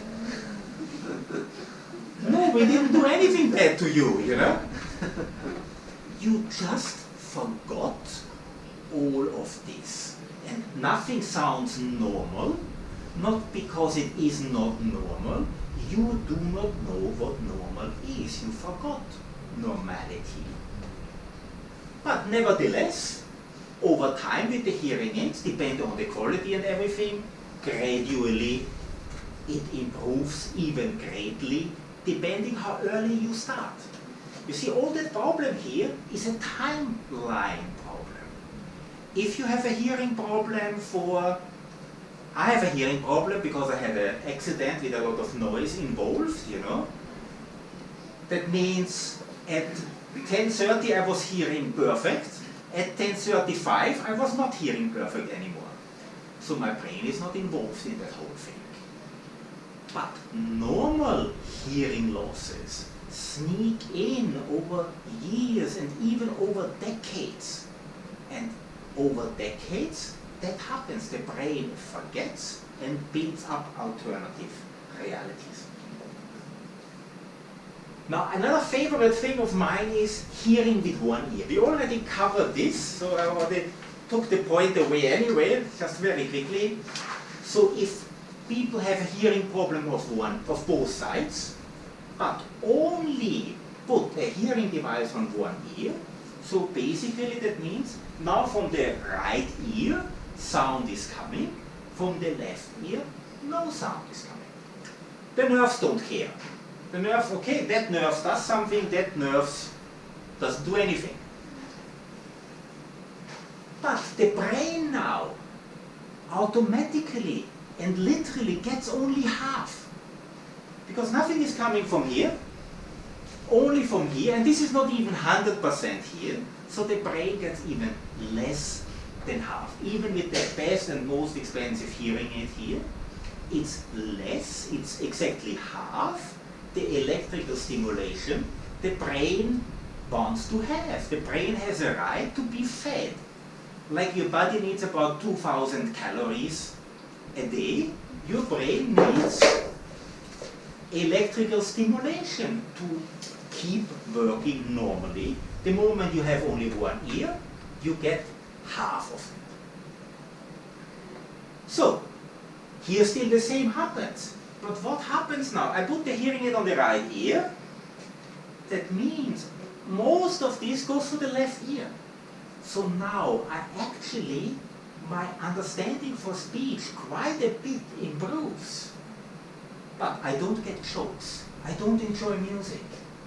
No, we didn't do anything bad to you, you know? You just forgot all of this. And nothing sounds normal, not because it is not normal. You do not know what normal is. You forgot normality. But nevertheless, over time with the hearing aids, depending on the quality and everything, gradually it improves even greatly, depending how early you start. You see, all that problem here is a timeline problem. If you have a hearing problem I have a hearing problem because I had an accident with a lot of noise involved, you know. That means at 10:30 I was hearing perfect. At 10:35 I was not hearing perfect anymore. So my brain is not involved in that whole thing. But normal hearing losses sneak in over years and even over decades. And over decades, that happens. The brain forgets and builds up alternative realities. Now, another favorite thing of mine is hearing with one ear. We already covered this, so I already took the point away anyway, just very quickly. So if people have a hearing problem of both sides, but only put a hearing device on one ear, so basically that means now from the right ear, sound is coming, from the left ear, no sound is coming. The nerves don't care. The nerves, okay, that nerve does something, that nerve doesn't do anything. But the brain now automatically and literally gets only half. Because nothing is coming from here, only from here, and this is not even 100% here, so the brain gets even less than half. Even with the best and most expensive hearing aid here, it's less, it's exactly half the electrical stimulation the brain wants to have. The brain has a right to be fed. Like your body needs about 2,000 calories a day, your brain needs electrical stimulation to keep working normally. The moment you have only one ear, you get half of it. So, here still the same happens. But what happens now? I put the hearing aid on the right ear. That means most of this goes to the left ear. So now my understanding for speech quite a bit improves. But I don't get jokes. I don't enjoy music.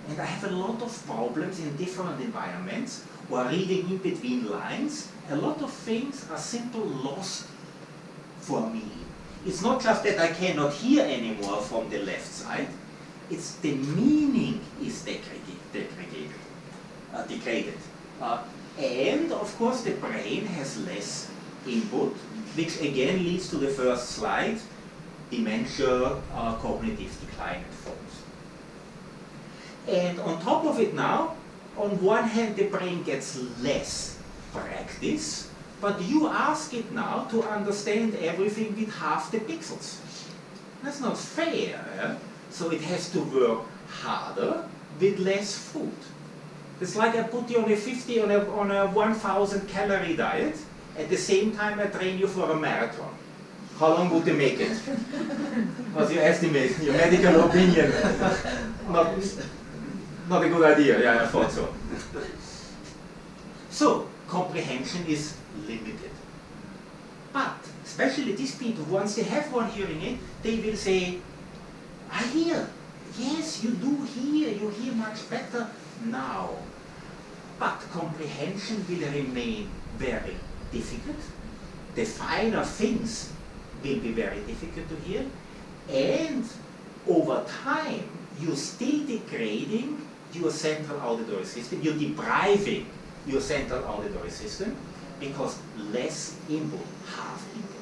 And I have a lot of problems in different environments or reading in between lines. A lot of things are simply lost for me. It's not just that I cannot hear anymore from the left side. It's the meaning is degraded. And of course the brain has less input, which again leads to the first slide, dementia, cognitive decline and falls. And on top of it now, on one hand the brain gets less practice, but you ask it now to understand everything with half the pixels. That's not fair. Eh? So it has to work harder with less food. It's like I put you on a 1,000 calorie diet. At the same time I train you for a marathon. How long would they make it? What's your estimate, your medical opinion? Not a good idea. Yeah, I thought so. So comprehension is limited. But especially these people, once they have one hearing aid, they will say, I hear. Yes, you do hear. You hear much better now. But comprehension will remain very difficult. The finer things will be very difficult to hear. And over time, you're still degrading your central auditory system. You're depriving your central auditory system because less input, half input.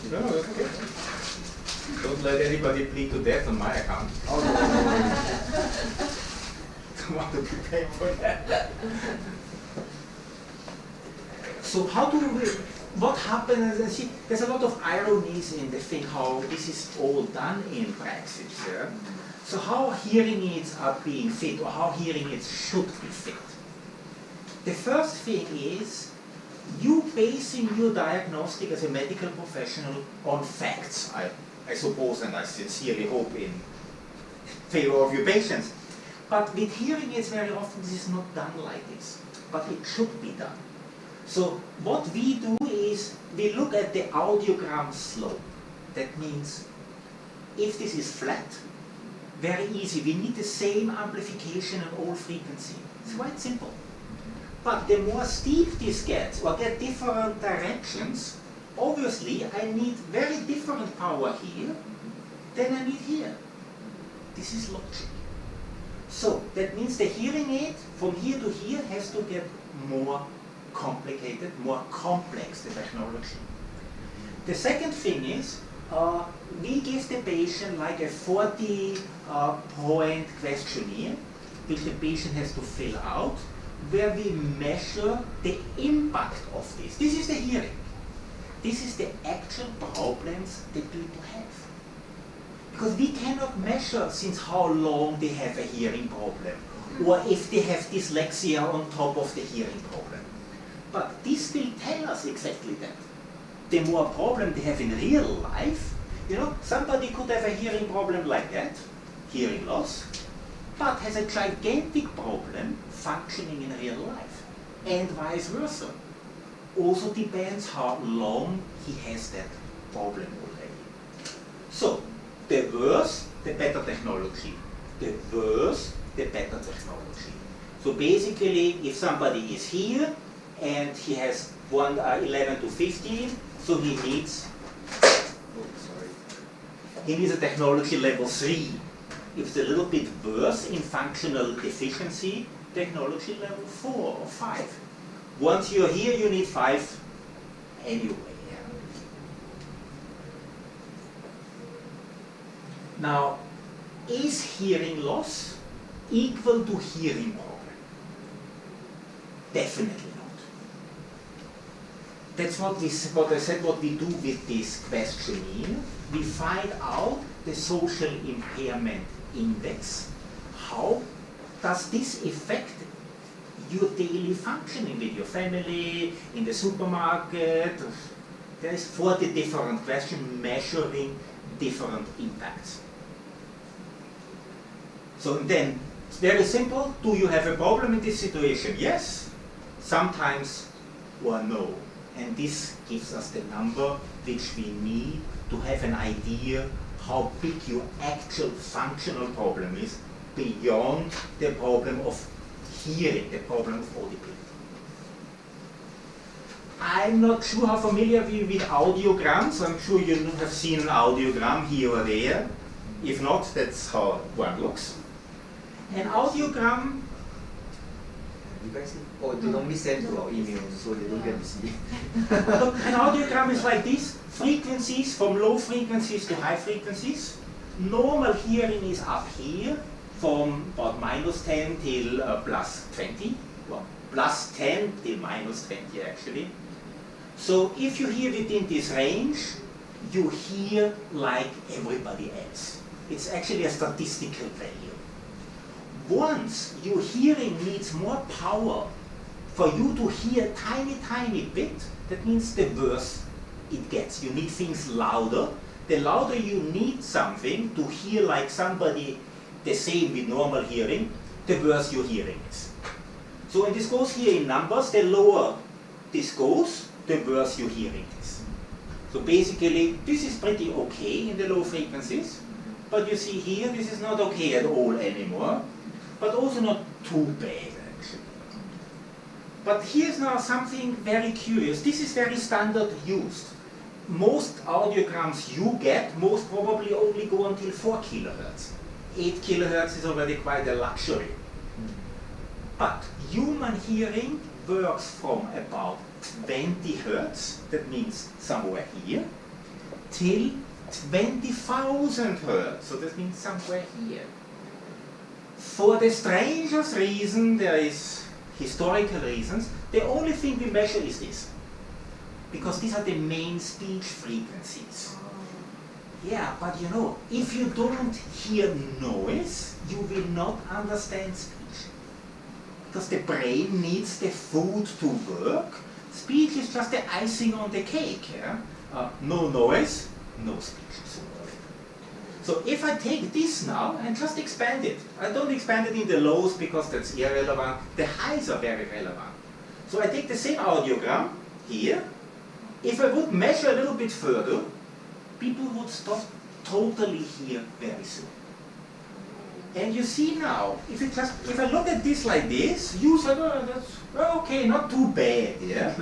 No, that's okay. Don't let anybody plead to death on my account. Oh, Don't want to be paid for that. So how do we, what happens, and see, there's a lot of ironies in the thing how this is all done in praxis. Yeah? So how hearing aids are being fit, or how hearing aids should be fit? The first thing is you basing your diagnostic as a medical professional on facts, I suppose, and I sincerely hope in favor of your patients. But with hearing aids, very often this is not done like this, but it should be done. So what we do is we look at the audiogram slope. That means if this is flat, very easy, we need the same amplification on all frequency. It's quite simple. But the more steep this gets, or get different directions, obviously I need very different power here than I need here. This is logic. So that means the hearing aid from here to here has to get more complicated, more complex, the technology. The second thing is, we give the patient like a 40-point questionnaire, which the patient has to fill out, where we measure the impact of this. This is the hearing. This is the actual problems that people have. Because we cannot measure since how long they have a hearing problem, or if they have dyslexia on top of the hearing problem. But this will tell us exactly that. The more problem they have in real life, you know, somebody could have a hearing problem like that, hearing loss, but has a gigantic problem functioning in real life, and vice versa. Also depends how long he has that problem already. So, the worse, the better technology. The worse, the better technology. So basically, if somebody is here, and he has 11 to 15, so he needs, he needs a technology level 3. If it's a little bit worse in functional deficiency, technology level 4 or 5. Once you're here, you need 5 anyway. Now, is hearing loss equal to hearing problem? Definitely not. That's what I said, what we do with this questionnaire. We find out the social impairment index. How does this affect your daily functioning with your family, in the supermarket? There is 40 different questions measuring different impacts. So then, it's very simple. Do you have a problem in this situation? Yes, sometimes, or no. And this gives us the number which we need to have an idea how big your actual functional problem is beyond the problem of hearing, the problem of audibility. I'm not sure how familiar we are with audiograms. I'm sure you have seen an audiogram here or there. If not, that's how one looks. An audiogram. You guys, they normally send to our email, so they don't get to see. Look, an audiogram is like this: frequencies from low frequencies to high frequencies. Normal hearing is up here, from about -10 till +20. Well, +10 till -20 actually. So if you hear within this range, you hear like everybody else. It's actually a statistical value. Once your hearing needs more power for you to hear tiny bit, that means the worse it gets. You need things louder. The louder you need something to hear like somebody the same with normal hearing, the worse your hearing is. So when this goes here in numbers, the lower this goes, the worse your hearing is. So basically, this is pretty okay in the low frequencies, but you see here, this is not okay at all anymore, but also not too bad actually. But here's now something very curious. This is very standard used. Most audiograms you get, most probably only go until 4 kilohertz. 8 kilohertz is already quite a luxury. But human hearing works from about 20 hertz, that means somewhere here, till 20,000 hertz, so that means somewhere here. For the strangest reason, there is historical reasons, the only thing we measure is this. Because these are the main speech frequencies. Yeah, but you know, if you don't hear noise, you will not understand speech. Because the brain needs the food to work. Speech is just the icing on the cake. Yeah? No noise, no speech. So if I take this now and just expand it, I don't expand it in the lows because that's irrelevant. The highs are very relevant. So I take the same audiogram here. If I would measure a little bit further, people would stop totally here very soon. And you see now, if I look at this like this, you say, oh, that's okay, not too bad. Yeah?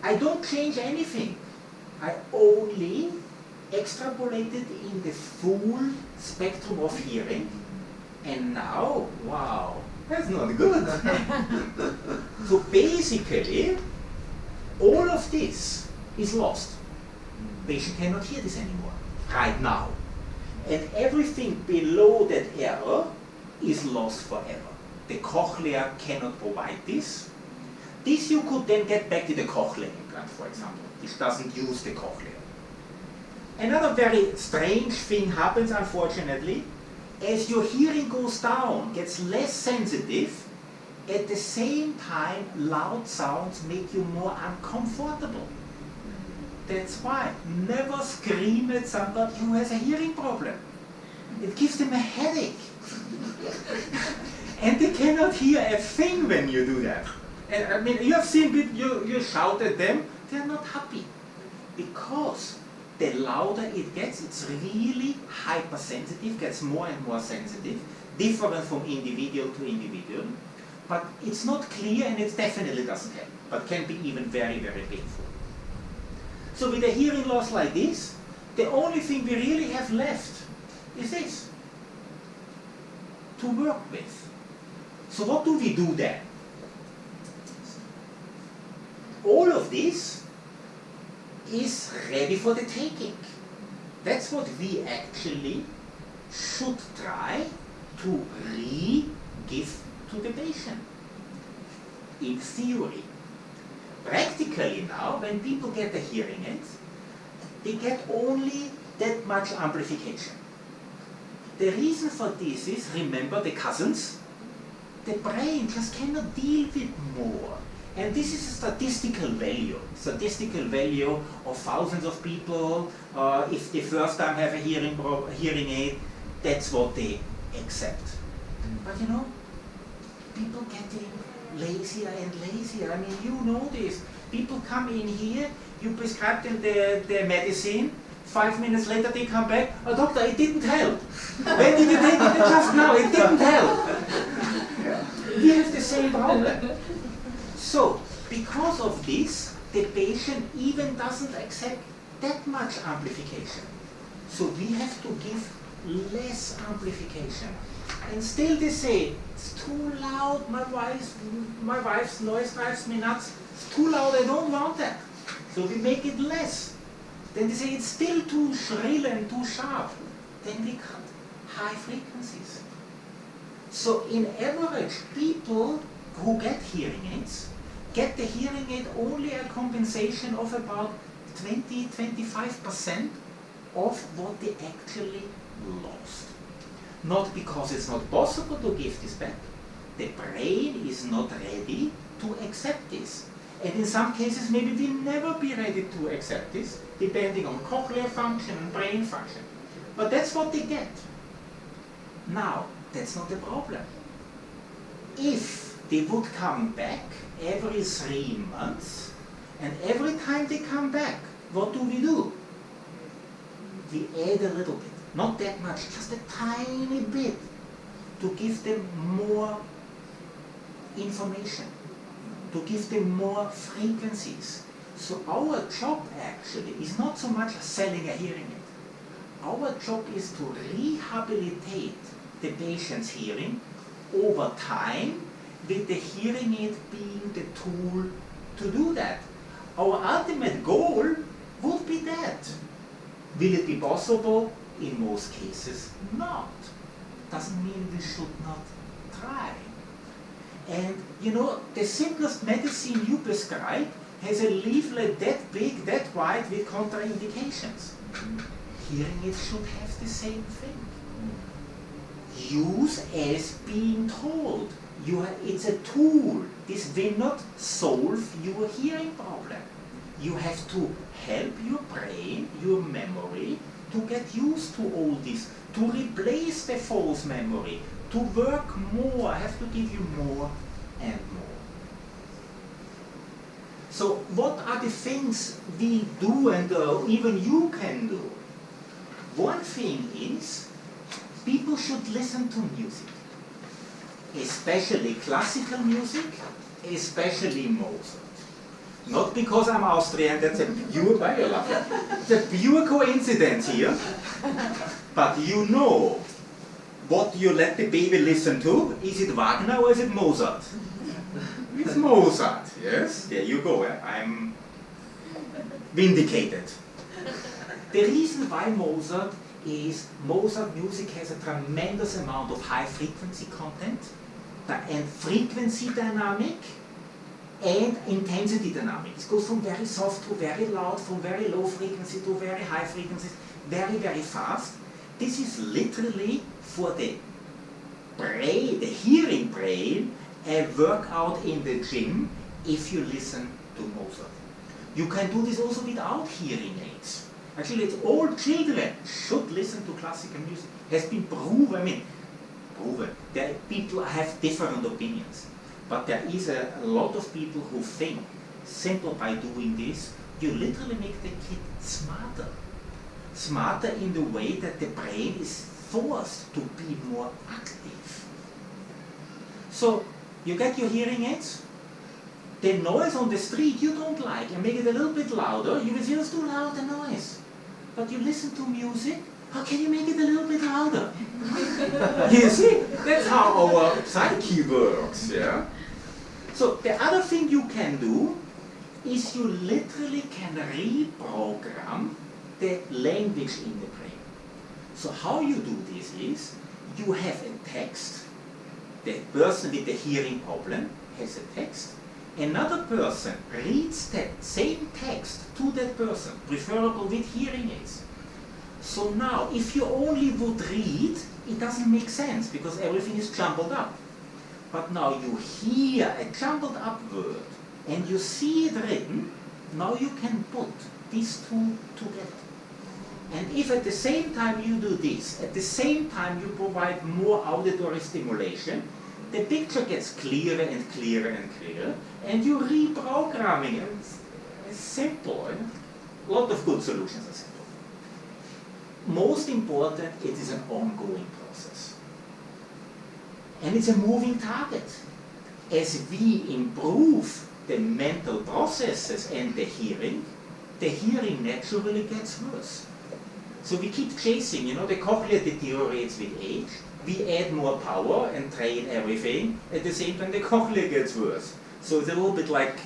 I don't change anything. I only extrapolated in the full spectrum of hearing, and now, wow, that's not good. So basically, all of this is lost. Patient cannot hear this anymore, right now. And everything below that error is lost forever. The cochlea cannot provide this. This you could then get back to the cochlear implant, for example, which doesn't use the cochlea. Another very strange thing happens, unfortunately. As your hearing goes down, gets less sensitive, at the same time, loud sounds make you more uncomfortable. That's why never scream at somebody who has a hearing problem. It gives them a headache. And they cannot hear a thing when you do that. And I mean, you have seen people, you shout at them, they're not happy. Because the louder it gets, it's really hypersensitive, gets more and more sensitive, different from individual to individual. But it's not clear and it definitely doesn't help, but can be even very, very painful. So with a hearing loss like this, the only thing we really have left is this, to work with. So what do we do then? All of this is ready for the taking. That's what we actually should try to re-give to the patient, in theory. Practically now, when people get the hearing aids, they get only that much amplification. The reason for this is, remember the cousins? The brain just cannot deal with more. And this is a statistical value of thousands of people. If they first time have a hearing aid, that's what they accept. But you know, people getting lazier and lazier. I mean, you know this. People come in here, you prescribe them the medicine, 5 minutes later they come back, oh doctor, it didn't help. When did you take it? Just now, it didn't help. We have the same problem. So, because of this, the patient even doesn't accept that much amplification. So we have to give less amplification. And still they say, it's too loud, my wife's noise drives me nuts. It's too loud, I don't want that. So we make it less. Then they say, it's still too shrill and too sharp. Then we cut high frequencies. So in average, people who get hearing aids get the hearing aid only a compensation of about 20–25% of what they actually lost. Not because it's not possible to give this back. The brain is not ready to accept this. And in some cases, maybe we'll never be ready to accept this, depending on cochlear function and brain function. But that's what they get. Now, that's not the problem. If they would come back every 3 months, and every time they come back, what do? We add a little bit, not that much, just a tiny bit, to give them more information, to give them more frequencies. So our job actually is not so much selling a hearing aid. Our job is to rehabilitate the patient's hearing over time, with the hearing aid being the tool to do that. Our ultimate goal would be that. Will it be possible? In most cases, not. Doesn't mean we should not try. And you know, the simplest medicine you prescribe has a leaflet that big, that wide, with contraindications. hearing aids should have the same thing. Use as being told. It's a tool. This will not solve your hearing problem. You have to help your brain, your memory, to get used to all this, to replace the false memory, to work more. I have to give you more and more. So what are the things we do and even you can do? One thing is, people should listen to music, especially classical music, especially Mozart. Not because I'm Austrian, that's a pure, it's a pure coincidence here, but you know what you let the baby listen to. Is it Wagner or is it Mozart? It's Mozart, yes, there you go, I'm vindicated. The reason why Mozart is Mozart music has a tremendous amount of high frequency content and frequency dynamic and intensity dynamics. It goes from very soft to very loud, from very low frequency to very high frequencies, very, very fast. This is literally for the brain, the hearing brain, a workout in the gym if you listen to Mozart. You can do this also without hearing aids. Actually, it's all children should listen to classical music. It has been proven, proven. People have different opinions. But there is a lot of people who think, simply by doing this, you literally make the kid smarter. Smarter in the way that the brain is forced to be more active. So, you get your hearing aids, the noise on the street you don't like, and make it a little bit louder, you will say it's too loud, the noise. But you listen to music, how can you make it a little bit louder? You see, that's how our psyche works, yeah? So the other thing you can do is you literally can reprogram the language in the brain. So how you do this is, you have a text, the person with the hearing problem has a text, another person reads that same text to that person, preferable with hearing aids. So now, if you only would read, it doesn't make sense because everything is jumbled up. But now you hear a jumbled up word and you see it written, now you can put these two together. And if at the same time you do this, at the same time you provide more auditory stimulation, the picture gets clearer and clearer and clearer, and you're reprogramming it. It's simple. A lot of good solutions are simple. Most important, it is an ongoing process. And it's a moving target. As we improve the mental processes and the hearing naturally gets worse. So we keep chasing, the cochlea deteriorates with age, we add more power and train everything, at the same time the cochlea gets worse. So it's a little bit like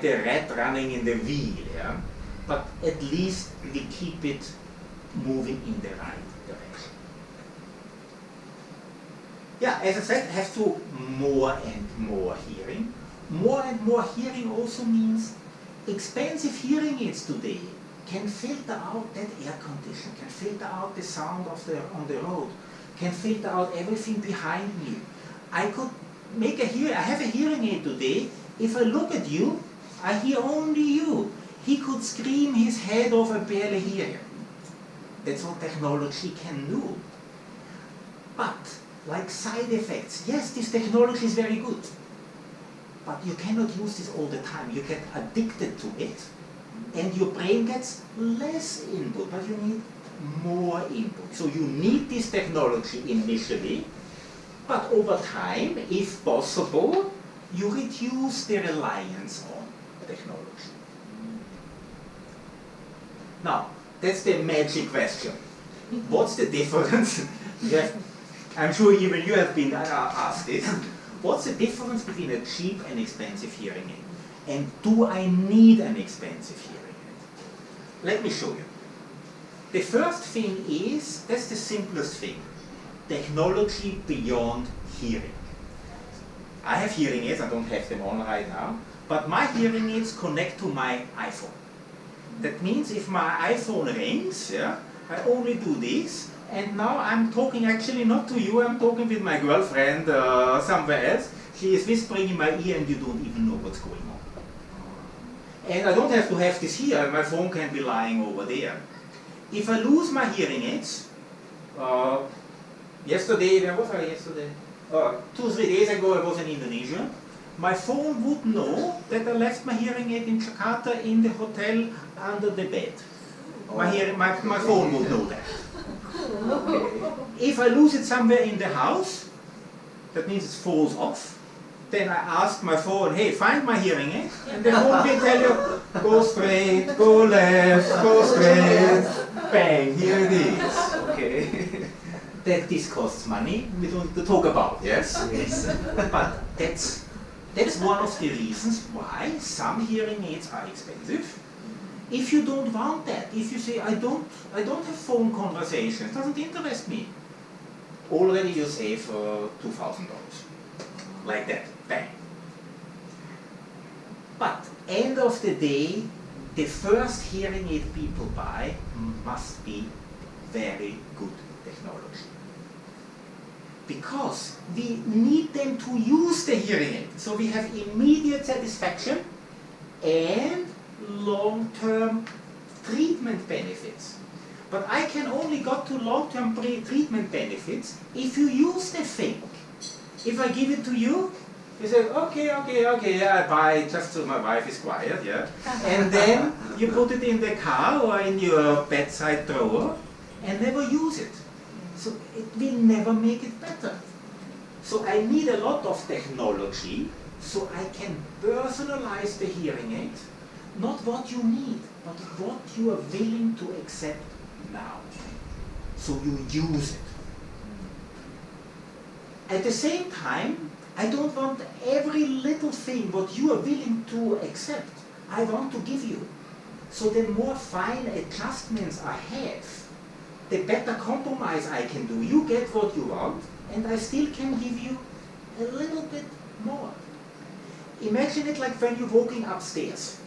the rat running in the wheel, yeah? But at least we keep it moving in the right direction. Yeah, as I said, have to more and more hearing. More and more hearing also means expensive hearing aids today can filter out that air condition, can filter out the sound on the road, can filter out everything behind me. I have a hearing aid today. If I look at you, I hear only you. He could scream his head off, I barely hear him. That's what technology can do. But, like side effects, yes, this technology is very good. But you cannot use this all the time. You get addicted to it, and your brain gets less input, but you need more input. So you need this technology initially, but over time, if possible, you reduce the reliance on technology. Now, that's the magic question. What's the difference? I'm sure even you have been asked this. What's the difference between a cheap and expensive hearing aid? And do I need an expensive hearing aid? Let me show you. The first thing is, that's the simplest thing, technology beyond hearing. I have hearing aids, I don't have them on right now, but my hearing aids connect to my iPhone. That means if my iPhone rings, yeah, I only do this, and now I'm talking actually not to you, I'm talking with my girlfriend somewhere else. She is whispering in my ear and you don't even know what's going on. And I don't have to have this here, my phone can be lying over there. If I lose my hearing aids, yesterday, where was I yesterday? 2-3 days ago I was in Indonesia. My phone would know that I left my hearing aid in Jakarta in the hotel under the bed. My phone would know that. If I lose it somewhere in the house, that means it falls off. Then I ask my phone, hey, find my hearing aid. And the phone will tell you, go straight, go left, go straight, bang, here it is. Okay. That this costs money, we don't need to talk about, yes? Yes. But that's one of the reasons why some hearing aids are expensive. If you don't want that, if you say, I don't have phone conversations, doesn't interest me, already you save $2,000. Like that, bang. But end of the day, the first hearing aid people buy must be very good technology. Because we need them to use the hearing aid. So we have immediate satisfaction and long-term treatment benefits. But I can only go to long-term treatment benefits if you use the thing. If I give it to you, you say, okay, yeah, I buy it just so my wife is quiet, yeah. And then you put it in the car or in your bedside drawer and never use it. So it will never make it better. So I need a lot of technology so I can personalize the hearing aid. Not what you need, but what you are willing to accept now. So you use it. At the same time, I don't want every little thing what you are willing to accept, I want to give you. So the more fine adjustments I have, the better compromise I can do. You get what you want, and I still can give you a little bit more. Imagine it like when you're walking upstairs.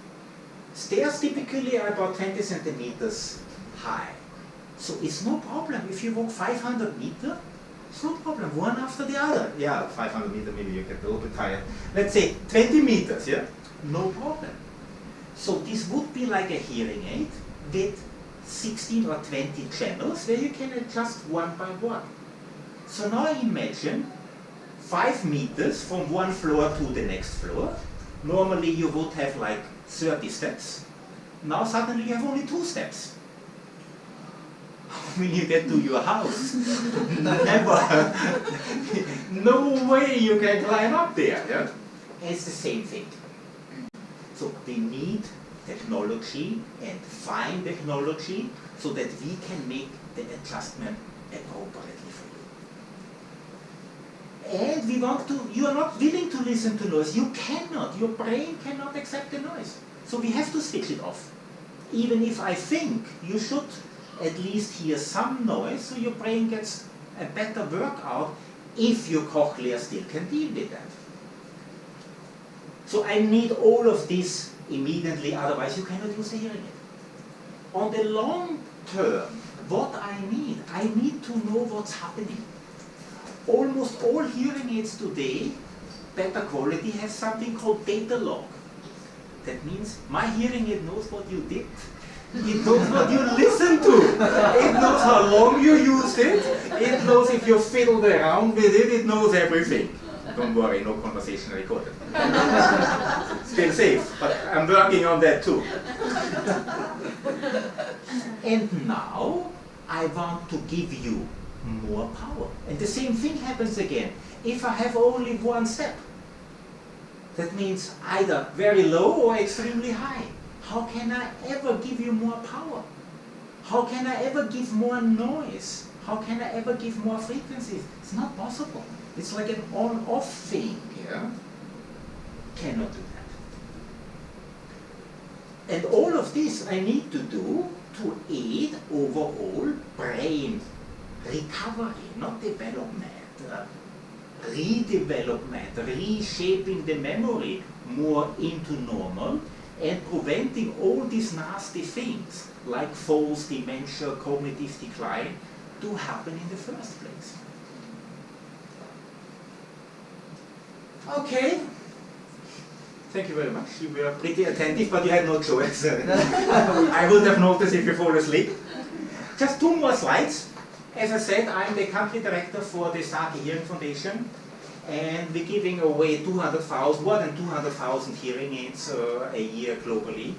Stairs typically are about 20 centimeters high. So it's no problem if you walk 500 meters, it's no problem, one after the other. Yeah, 500 meters, maybe you get a little bit tired. Let's say 20 meters, yeah? No problem. So this would be like a hearing aid with 16 or 20 channels where you can adjust one by one. So now imagine 5 meters from one floor to the next floor. Normally you would have like 30 steps. Now suddenly you have only 2 steps. When you get to your house, never. No way you can climb up there. Yeah? It's the same thing. So we need technology and fine technology so that we can make the adjustment appropriately for you. And we want to, you are not willing to listen to noise. You cannot, your brain cannot accept the noise. So we have to switch it off. Even if I think you should at least hear some noise so your brain gets a better workout if your cochlea still can deal with that. So I need all of this immediately, otherwise you cannot use the hearing aid. On the long term, what I need to know what's happening. Almost all hearing aids today, better quality, has something called data log. That means my hearing aid knows what you did. It knows what you listened to. It knows how long you used it. It knows if you fiddled around with it. It knows everything. Don't worry, no conversation recorded. Still safe, but I'm working on that too. And now I want to give you more power. And the same thing happens again. If I have only one step, that means either very low or extremely high. How can I ever give you more power? How can I ever give more noise? How can I ever give more frequencies? It's not possible. It's like an on-off thing, yeah? Cannot do that. And all of this I need to do to aid overall brain recovery, not development, redevelopment, reshaping the memory more into normal, and preventing all these nasty things like falls, dementia, cognitive decline to happen in the first place. Okay. Thank you very much. You were pretty attentive, but you had no choice. I would have noticed if you fall asleep. Just 2 more slides. As I said, I'm the country director for the Starkey Hearing Foundation, and we're giving away more than 200,000 hearing aids a year globally.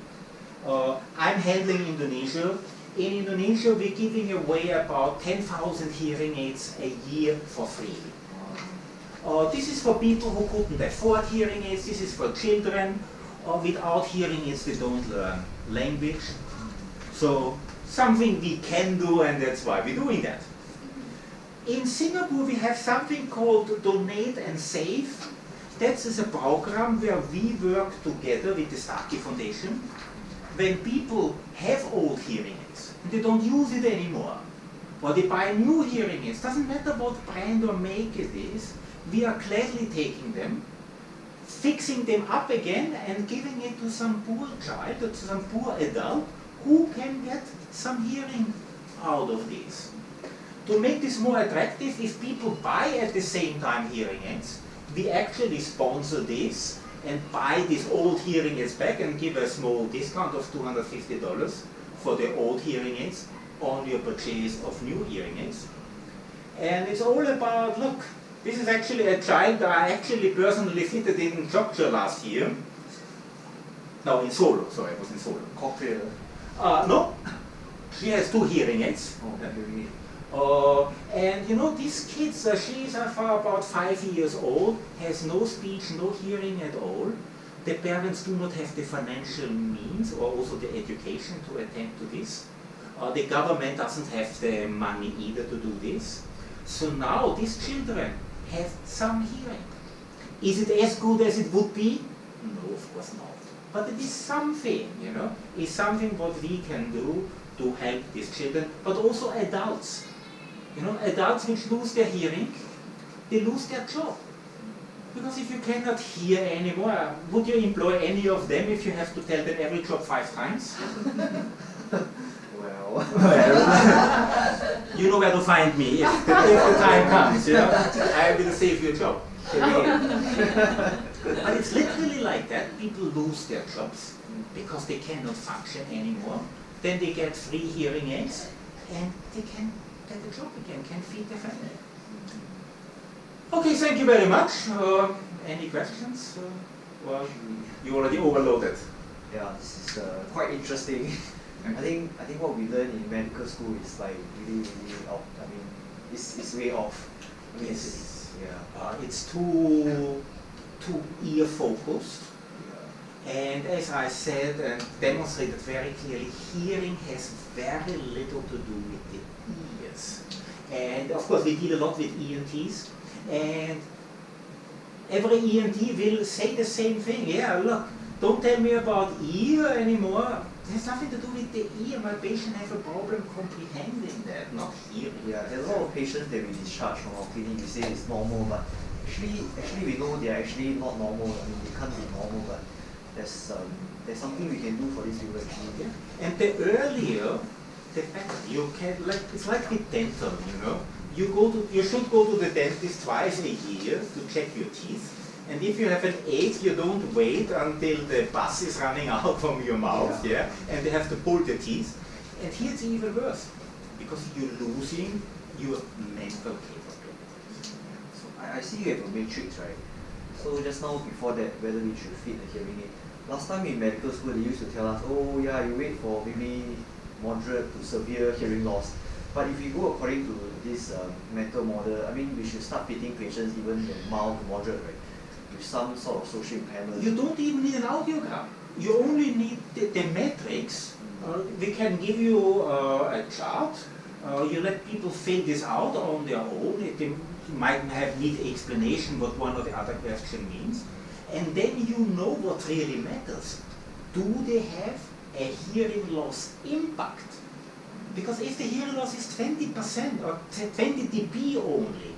I'm handling Indonesia. In Indonesia, we're giving away about 10,000 hearing aids a year for free. This is for people who couldn't afford hearing aids. This is for children. Without hearing aids, they don't learn language. So something we can do, and that's why we're doing that. In Singapore, we have something called Donate and Save. That is a program where we work together with the Starkey Foundation. When people have old hearing aids and they don't use it anymore, or they buy new hearing aids, doesn't matter what brand or make it is, we are gladly taking them, fixing them up again and giving it to some poor child or to some poor adult who can get some hearing out of this. To make this more attractive, if people buy at the same time hearing aids, we actually sponsor this and buy these old hearing aids back and give a small discount of $250 for the old hearing aids on your purchase of new hearing aids. And it's all about, look, this is actually a child that I actually personally fitted in Cochlea last year. No, in Solo, sorry, I was in Solo. Cochlear. No, she has 2 hearing aids. Oh, hearing aid. And you know, these kids, she's for about 5 years old, has no speech, no hearing at all. The parents do not have the financial means or also the education to attend to this. The government doesn't have the money either to do this. So now these children have some hearing. Is it as good as it would be? No, of course not. But it is something, you know, it's something what we can do to help these children, but also adults. You know, adults which lose their hearing, they lose their job. Because if you cannot hear anymore, would you employ any of them if you have to tell them every job 5 times? Well, you know where to find me if the time comes, you know. I will save your job. But it's literally like that. People lose their jobs because they cannot function anymore. Then they get free hearing aids and they can get a job again, can feed their family. Okay, thank you very much. Any questions? Well, you already overloaded. yeah, this is quite interesting. I think what we learn in medical school is like really off. I mean, it's way off. I mean, Yes. yeah. It's too ear focused. And as I said and demonstrated very clearly, hearing has very little to do with the ears. And of course we deal a lot with ENTs, and every ENT will say the same thing. Yeah, look, don't tell me about ear anymore. There's nothing to do with the ear. My patient has a problem comprehending that, not hearing. Yeah, there's a lot of patients that we discharge from our clinic. We say it's normal, but actually we know they are actually not normal. I mean, they can't be normal, but there's something we can do for these people actually. Yeah. And the earlier, the better. You can, like, it's like with dental, you know. You should go to the dentist twice a year to check your teeth. And if you have an ache, you don't wait until the pus is running out from your mouth, yeah, and they have to pull the teeth. And here it's even worse, because you're losing your mental capabilities. So I see you have a matrix, right? So just now before that, whether we should fit a hearing aid. Last time in medical school, they used to tell us, oh yeah, you wait for maybe moderate to severe hearing loss. But if you go according to this mental model, I mean, we should start fitting patients even mild to moderate, right? With some sort of social impairment. You don't even need an audiogram. You only need the metrics. We can give you a chart. You let people fill this out on their own. They might need explanation what one or the other question means. And then you know what really matters. Do they have a hearing loss impact? Because if the hearing loss is 20% or 20 dB only,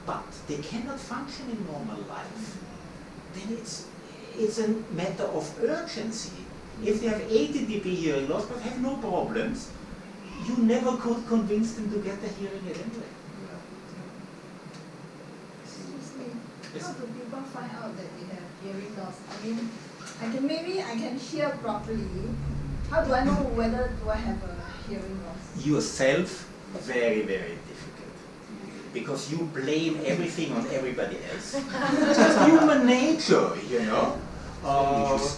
but they cannot function in normal life, then it's a matter of urgency. If they have 80 dB hearing loss but have no problems, you never could convince them to get the hearing aid anyway. How do people find out that they have hearing loss? I mean, maybe I can hear properly. How do I know whether do I have a hearing loss? Yourself, very, very difficult. Because you blame everything on everybody else. It's just human nature, you know. You should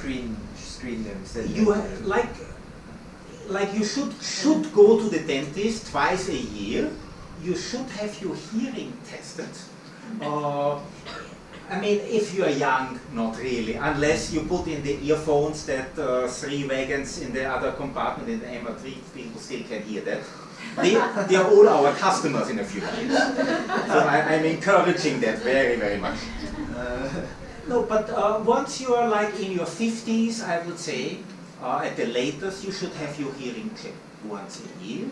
screen them. You have, like you should go to the dentist twice a year. You should have your hearing tested. I mean, if you are young, not really, unless you put in the earphones that 3 wagons in the other compartment in the MR3, people still can hear that. They are all our customers in a few years. So I'm encouraging that very, very much. No, but once you are like in your 50s, I would say, at the latest, you should have your hearing checked once a year.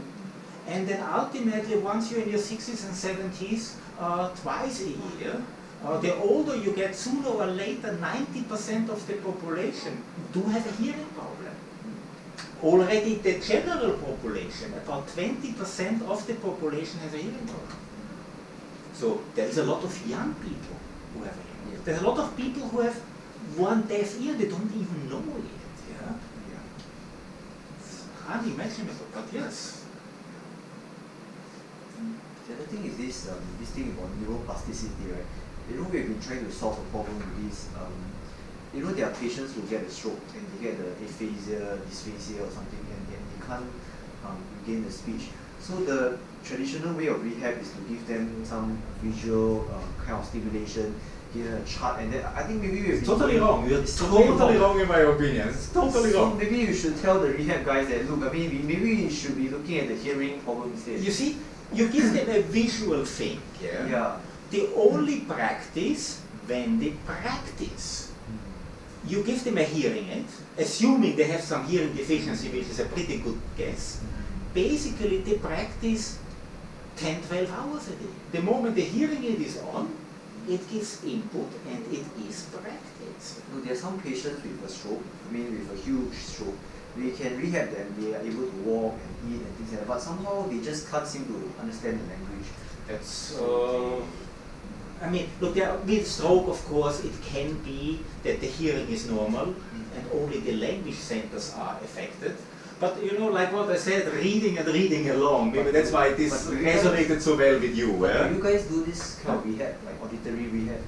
And then ultimately, once you're in your 60s and 70s, twice a year. The older you get, sooner or later, 90% of the population do have a hearing problem. Already the general population, about 20% of the population has a hearing problem. So there is a lot of young people who have a hearing problem. There's a lot of people who have one deaf ear, they don't even know it. Yeah? It's unimaginable, but yes. The other thing is this thing about neuroplasticity, right? You know, we've been trying to solve a problem with this. You know, there are patients who get a stroke and they get the aphasia, dysphasia or something, and they can't regain the speech. So the traditional way of rehab is to give them some visual kind of stimulation, give them a chart, and then I think maybe we've been Totally wrong. You're totally wrong in my opinion. It's totally so wrong. maybe you should tell the rehab guys that, look, I mean, maybe we should be looking at the hearing problem instead. You see, you give them a visual thing. Yeah. Yeah. They only practice when they practice. You give them a hearing aid, assuming they have some hearing deficiency, which is a pretty good guess. Basically, they practice 10, 12 hours a day. The moment the hearing aid is on, it gives input and it is practice. No, there are some patients with a stroke, I mean with a huge stroke. We can rehab them, they are able to walk and eat and things like that, but somehow they just can't seem to understand the language. That's, I mean, look, with stroke, of course, it can be that the hearing is normal and only the language centers are affected. But you know, like what I said, reading and reading along, maybe that's why this resonated so well with you. Do you guys do this kind of rehab, like auditory rehab?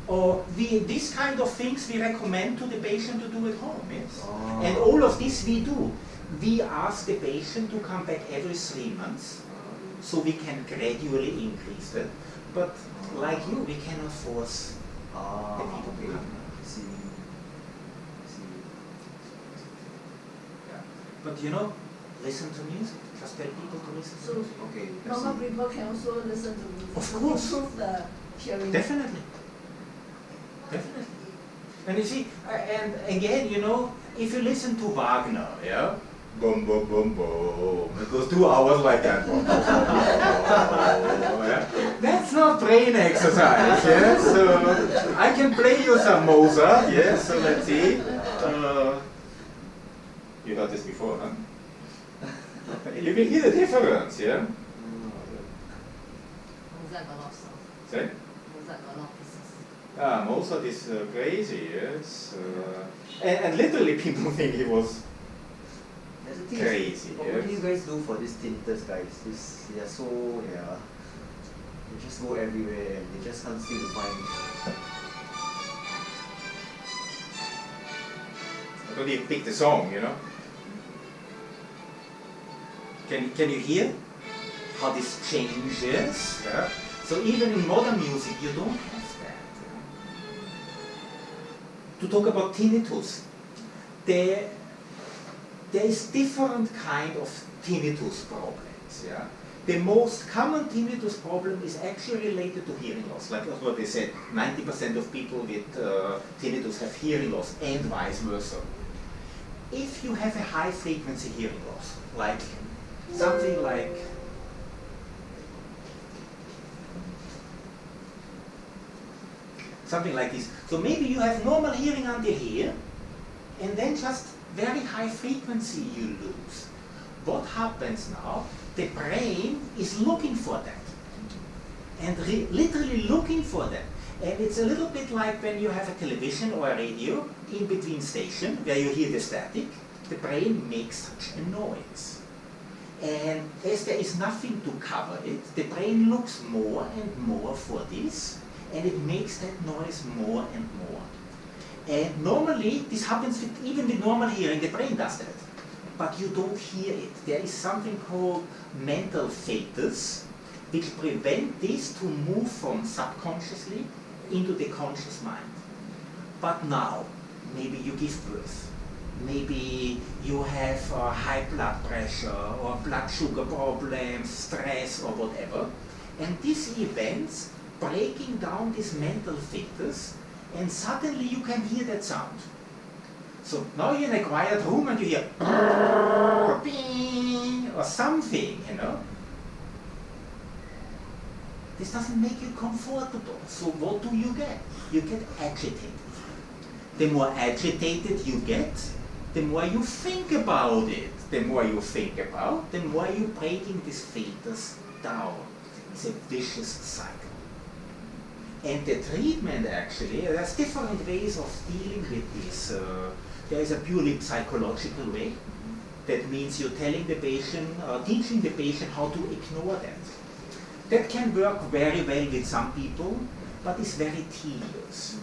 Or these kind of things we recommend to the patient to do at home, yes. Oh. And all of this we do. We ask the patient to come back every 3 months, so we can gradually increase that. But like you, we cannot force the people to come. See. Yeah. But you know, listen to music. Just tell people to listen to music. Okay. Normal people can also listen to music. Of course. Improve the hearing. Definitely. Definitely. And you see, and again, you know, if you listen to Wagner, yeah, boom, boom, boom, boom, it goes 2 hours like that. Boom, boom, boom, boom, yeah. That's not brain exercise, yes. So I can play you some Mozart, yes. So let's see. You heard this before, huh? You can hear the difference, yeah. Mozart got a lot of songs. Sorry? Mozart got a lot of pieces. Ah, Mozart is crazy, yes. And literally people think he was crazy. What do you guys do for this tinnitus guys? They are so, they just go everywhere and they just can't seem to find. I don't even pick the song, you know. Can you hear how this changes? Yeah? So even in modern music, you don't have that. To talk about tinnitus, there is different kind of tinnitus problems. Yeah? The most common tinnitus problem is actually related to hearing loss. Like what they said, 90% of people with tinnitus have hearing loss and vice versa. If you have a high frequency hearing loss, like something like this. So maybe you have normal hearing until here, and then just very high frequency you lose. What happens now? The brain is looking for that, and literally looking for that. And it's a little bit like when you have a television or a radio in between station where you hear the static, the brain makes such a noise. And as there is nothing to cover it, the brain looks more and more for this, and it makes that noise more and more. And normally, this happens even with normal hearing, the brain does that. But you don't hear it. There is something called mental filters, which prevent this to move from subconsciously into the conscious mind. But now, maybe you give birth. Maybe you have high blood pressure or blood sugar problems, stress or whatever. And these events breaking down these mental filters, and suddenly you can hear that sound. So now you're in a quiet room and you hear or something, you know. This doesn't make you comfortable. So what do you get? You get agitated. The more agitated you get, the more you think about it. The more you think about, the more you're breaking these filters down. It's a vicious cycle. And the treatment actually, there's different ways of dealing with this. There is a purely psychological way. That means you're telling the patient, teaching the patient how to ignore that. That can work very well with some people, but it's very tedious.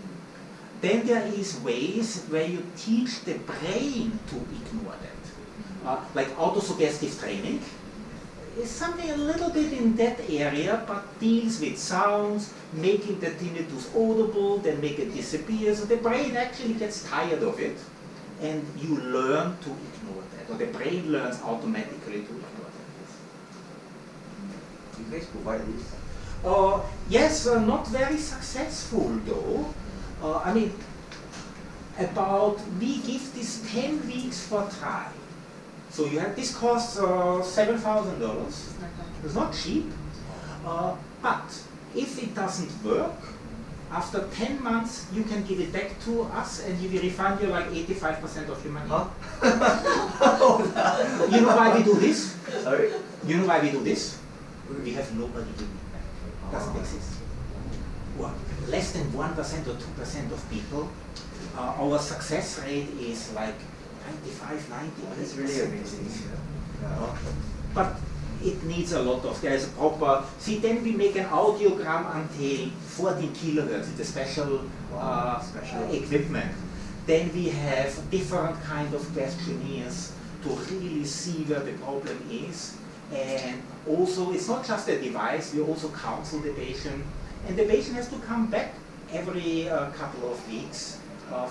Then there is ways where you teach the brain to ignore that. Like autosuggestive training is something a little bit in that area, but deals with sounds, making the tinnitus audible, then make it disappear, so the brain actually gets tired of it, and you learn to ignore that, or the brain learns automatically to ignore that. Do you guys provide this? Yes, not very successful though. I mean, we give this 10 weeks for trial. So you have, this costs $7,000. It's not cheap, but if it doesn't work, after 10 months you can give it back to us and we will refund you like 85% of your money. Huh? You know why we do this? Sorry? You know why we do this? We have nobody doing it back. Doesn't exist. Well, less than 1% or 2% of people, our success rate is like 95, 90. That's really amazing. Yeah. But it needs a lot of, there is a proper, see, then we make an audiogram until 14 kilohertz, it's a special, equipment. Then we have different kind of questionnaires to really see where the problem is. And also, it's not just a device, we also counsel the patient. And the patient has to come back every couple of weeks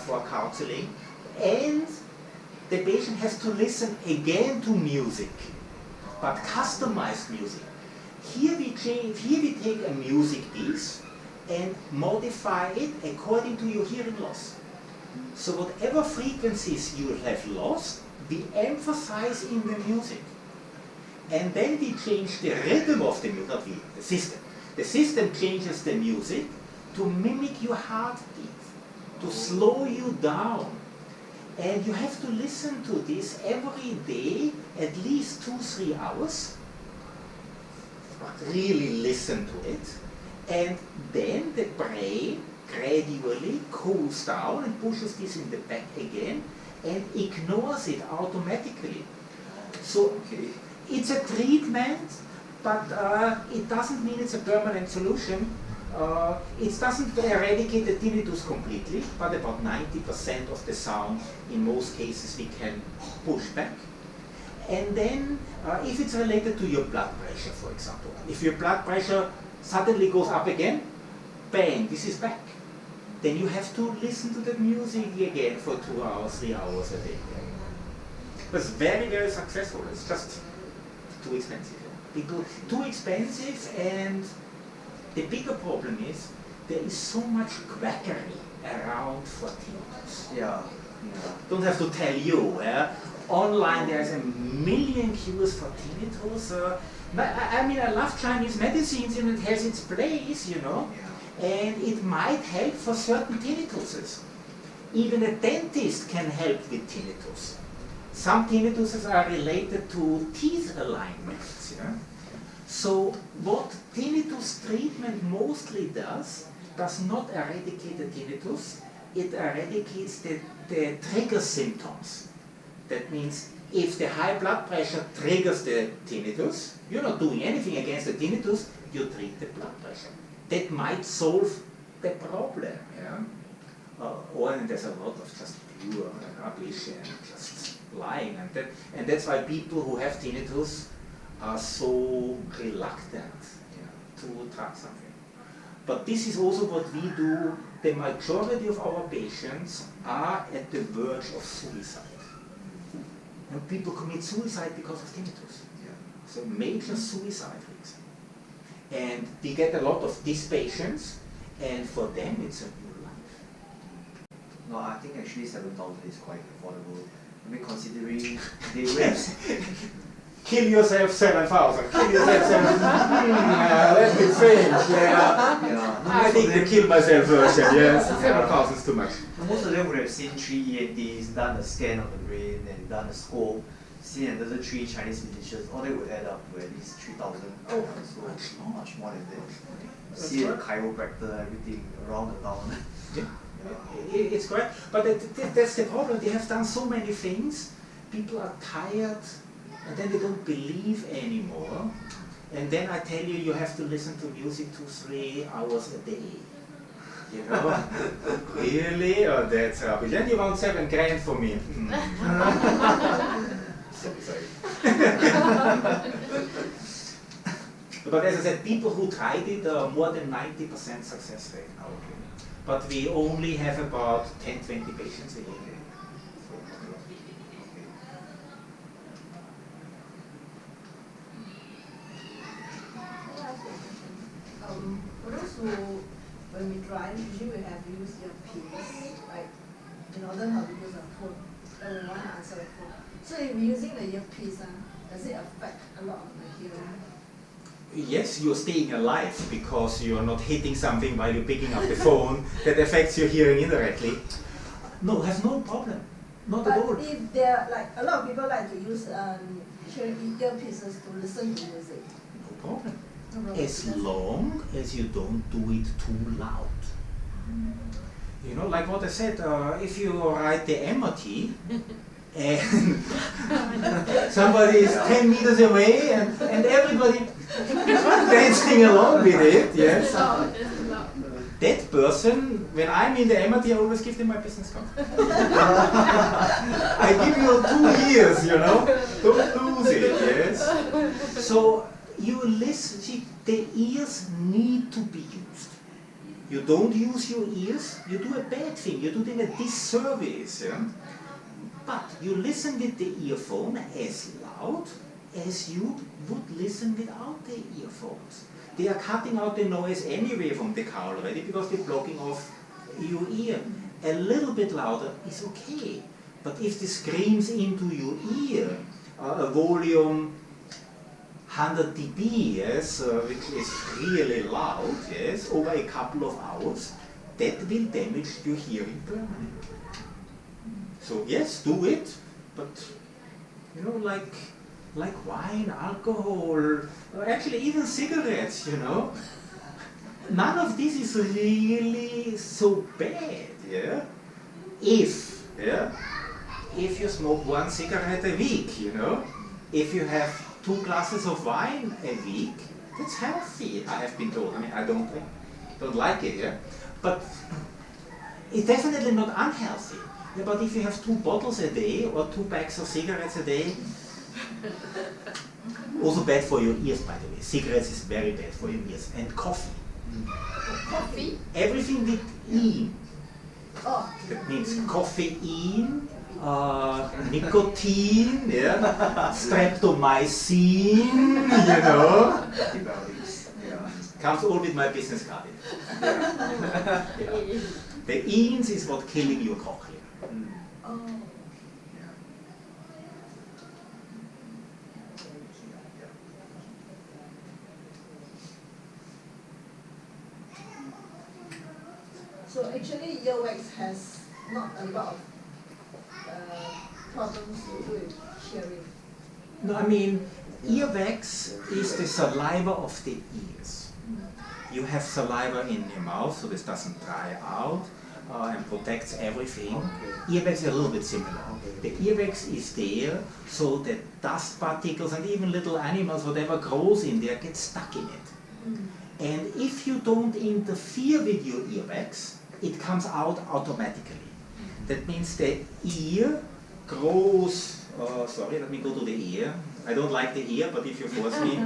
for counseling. And the patient has to listen again to music, but customized music. Here we take a music piece and modify it according to your hearing loss. So whatever frequencies you have lost, we emphasize in the music. And then we change the rhythm of the music, not we, the system. The system changes the music to mimic your heartbeat, to slow you down. And you have to listen to this every day, at least 2-3 hours. Really listen to it. And then the brain gradually cools down and pushes this in the back again and ignores it automatically. So it's a treatment, but it doesn't mean it's a permanent solution. It doesn't eradicate the tinnitus completely, but about 90% of the sound, in most cases, we can push back. And then, if it's related to your blood pressure, for example, if your blood pressure suddenly goes up again, bang, this is back. Then you have to listen to the music again for 2 hours, 3 hours a day. It's very, very successful. It's just too expensive. People, too expensive, and the bigger problem is there is so much quackery around for tinnitus. Yeah. Don't have to tell you. Online there's a million cures for tinnitus. I mean, I love Chinese medicines and it has its place, you know. Yeah. And it might help for certain tinnituses. Even a dentist can help with tinnitus. Some tinnituses are related to teeth alignments. Yeah? So what tinnitus treatment mostly does not eradicate the tinnitus, it eradicates the trigger symptoms. That means if the high blood pressure triggers the tinnitus, you're not doing anything against the tinnitus, you treat the blood pressure. That might solve the problem. Yeah? Or there's a lot of just pure rubbish and just lying. And that's why people who have tinnitus are so reluctant to try something. But this is also what we do. The majority of our patients are at the verge of suicide. And people commit suicide because of tinnitus. So major suicide reason. And we get a lot of these patients, and for them it's a new life. No, I think actually 7,000 is quite affordable. I mean, considering they waste. Kill yourself 7,000. Kill yourself 7,000. Let me think. Yeah. I think the kill myself version. Yes, 7,000 is too much. Most of them would have seen 3 ENTs, done a scan of the brain, and done a scope, seen another 3 Chinese physicians. All that would add up to at least 3,000. Oh, so much more than that. See a chiropractor, everything around the town. It's correct, but that's the problem. They have done so many things. People are tired. And then they don't believe anymore. And then I tell you, you have to listen to music 2-3 hours a day. You know? Really? Oh, that's rubbish. Then you want 7 grand for me. Sorry. But as I said, people who tried it are more than 90% success rate in our clinic. But we only have about 10-20 patients a year. For those who, when we drive, usually we have used earpiece, right? In order not to use a phone, we want to answer the phone. So if we're using the earpiece, does it affect a lot of the hearing? Yes, you're staying alive because you're not hitting something while you're picking up the phone that affects your hearing indirectly. No, has no problem. Not at all. But if there, like a lot of people like to use hearing earpieces to listen to music. No problem. As long as you don't do it too loud. You know, like what I said, if you ride the MRT and somebody is 10 meters away and everybody dancing along with it, yes. That person, when I'm in the MRT, I always give them my business card. I give you 2 years, you know, don't lose it, yes. So, you listen, see, the ears need to be used. You don't use your ears, you do a bad thing, you do them a disservice. Yeah? But you listen with the earphone as loud as you would listen without the earphones. They are cutting out the noise anyway from the car already because they're blocking off your ear. A little bit louder is okay. But if this screams into your ear, a volume 100 dB, yes, which is really loud, yes, over a couple of hours, that will damage your hearing permanently. So yes, do it, but you know, like wine, alcohol, or actually even cigarettes, you know, none of this is really so bad, yeah. If you smoke 1 cigarette a week, you know, if you have 2 glasses of wine a week, that's healthy, I have been told. I mean, I don't like it, yeah? But it's definitely not unhealthy. Yeah, but if you have 2 bottles a day or 2 packs of cigarettes a day, also bad for your ears, by the way. Cigarettes is very bad for your ears. And coffee. Coffee? Everything with E. Oh. That means caffeine, nicotine, yeah, streptomycin, you know. Comes all with my business card. Yeah. The eans is what killing your cochlea. Oh. So actually earwax has not a lot of problems with hearing? No, I mean, earwax is the saliva of the ears. You have saliva in your mouth, so this doesn't dry out and protects everything. Earwax is a little bit similar. The earwax is there so that dust particles and even little animals, whatever grows in there, get stuck in it. And if you don't interfere with your earwax, it comes out automatically. That means the ear grows, sorry, let me go to the ear. I don't like the ear, but if you force me,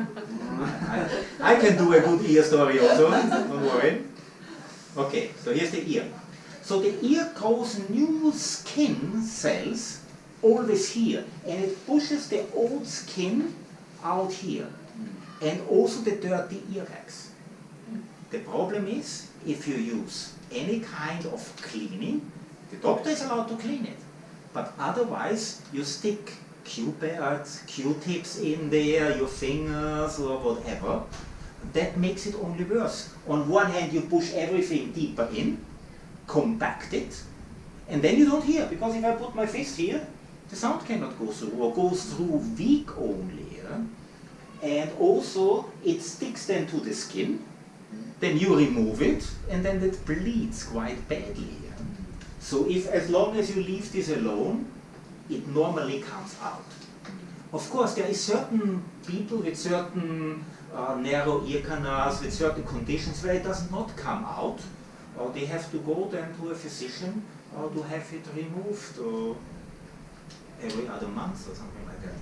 I can do a good ear story also, don't worry. Okay, so here's the ear. So the ear grows new skin cells always here, and it pushes the old skin out here, and also the dirty earwax. The problem is, if you use any kind of cleaning, the doctor is allowed to clean it, but otherwise you stick Q-pads, Q-tips in there, your fingers or whatever, that makes it only worse. On one hand you push everything deeper in, compact it, and then you don't hear, because if I put my fist here, the sound cannot go through, or goes through weak only. And also it sticks then to the skin, then you remove it, and then it bleeds quite badly. So if, as long as you leave this alone, it normally comes out. Of course, there is certain people with certain narrow ear canals, with certain conditions where it does not come out, or they have to go then to a physician or to have it removed every other month or something like that.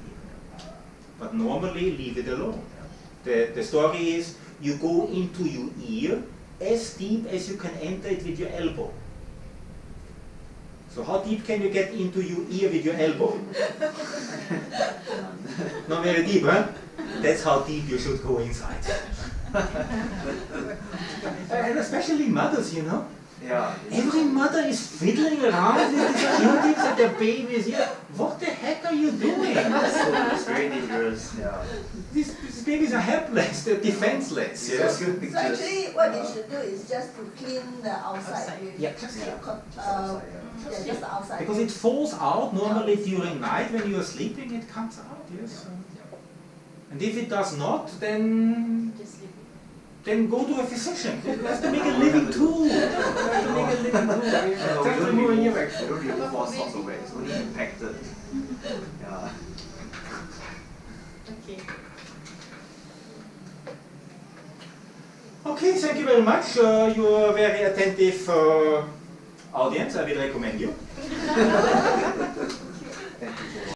But normally, leave it alone. The story is, you go into your ear as deep as you can enter it with your elbow. So how deep can you get into your ear with your elbow? Not very deep, huh? That's how deep you should go inside. And especially mothers, you know. Yeah. Every mother is fiddling around with these Q-tips at their babies. Yeah. What the heck are you doing? It's very dangerous. Yeah. These babies are helpless, they're defenseless. Yeah. So actually what they should do is just to clean the outside. With, Yeah, just just the outside. because it falls out normally during night when you are sleeping, it comes out, yes. And if it does not, then go to a physician. You have to make a living too. You have to make a living too. Just remove an earwax. You don't remove all sorts of wax, only impacted. Yeah. Okay. Okay, thank you very much. You are a very attentive audience. I will recommend you.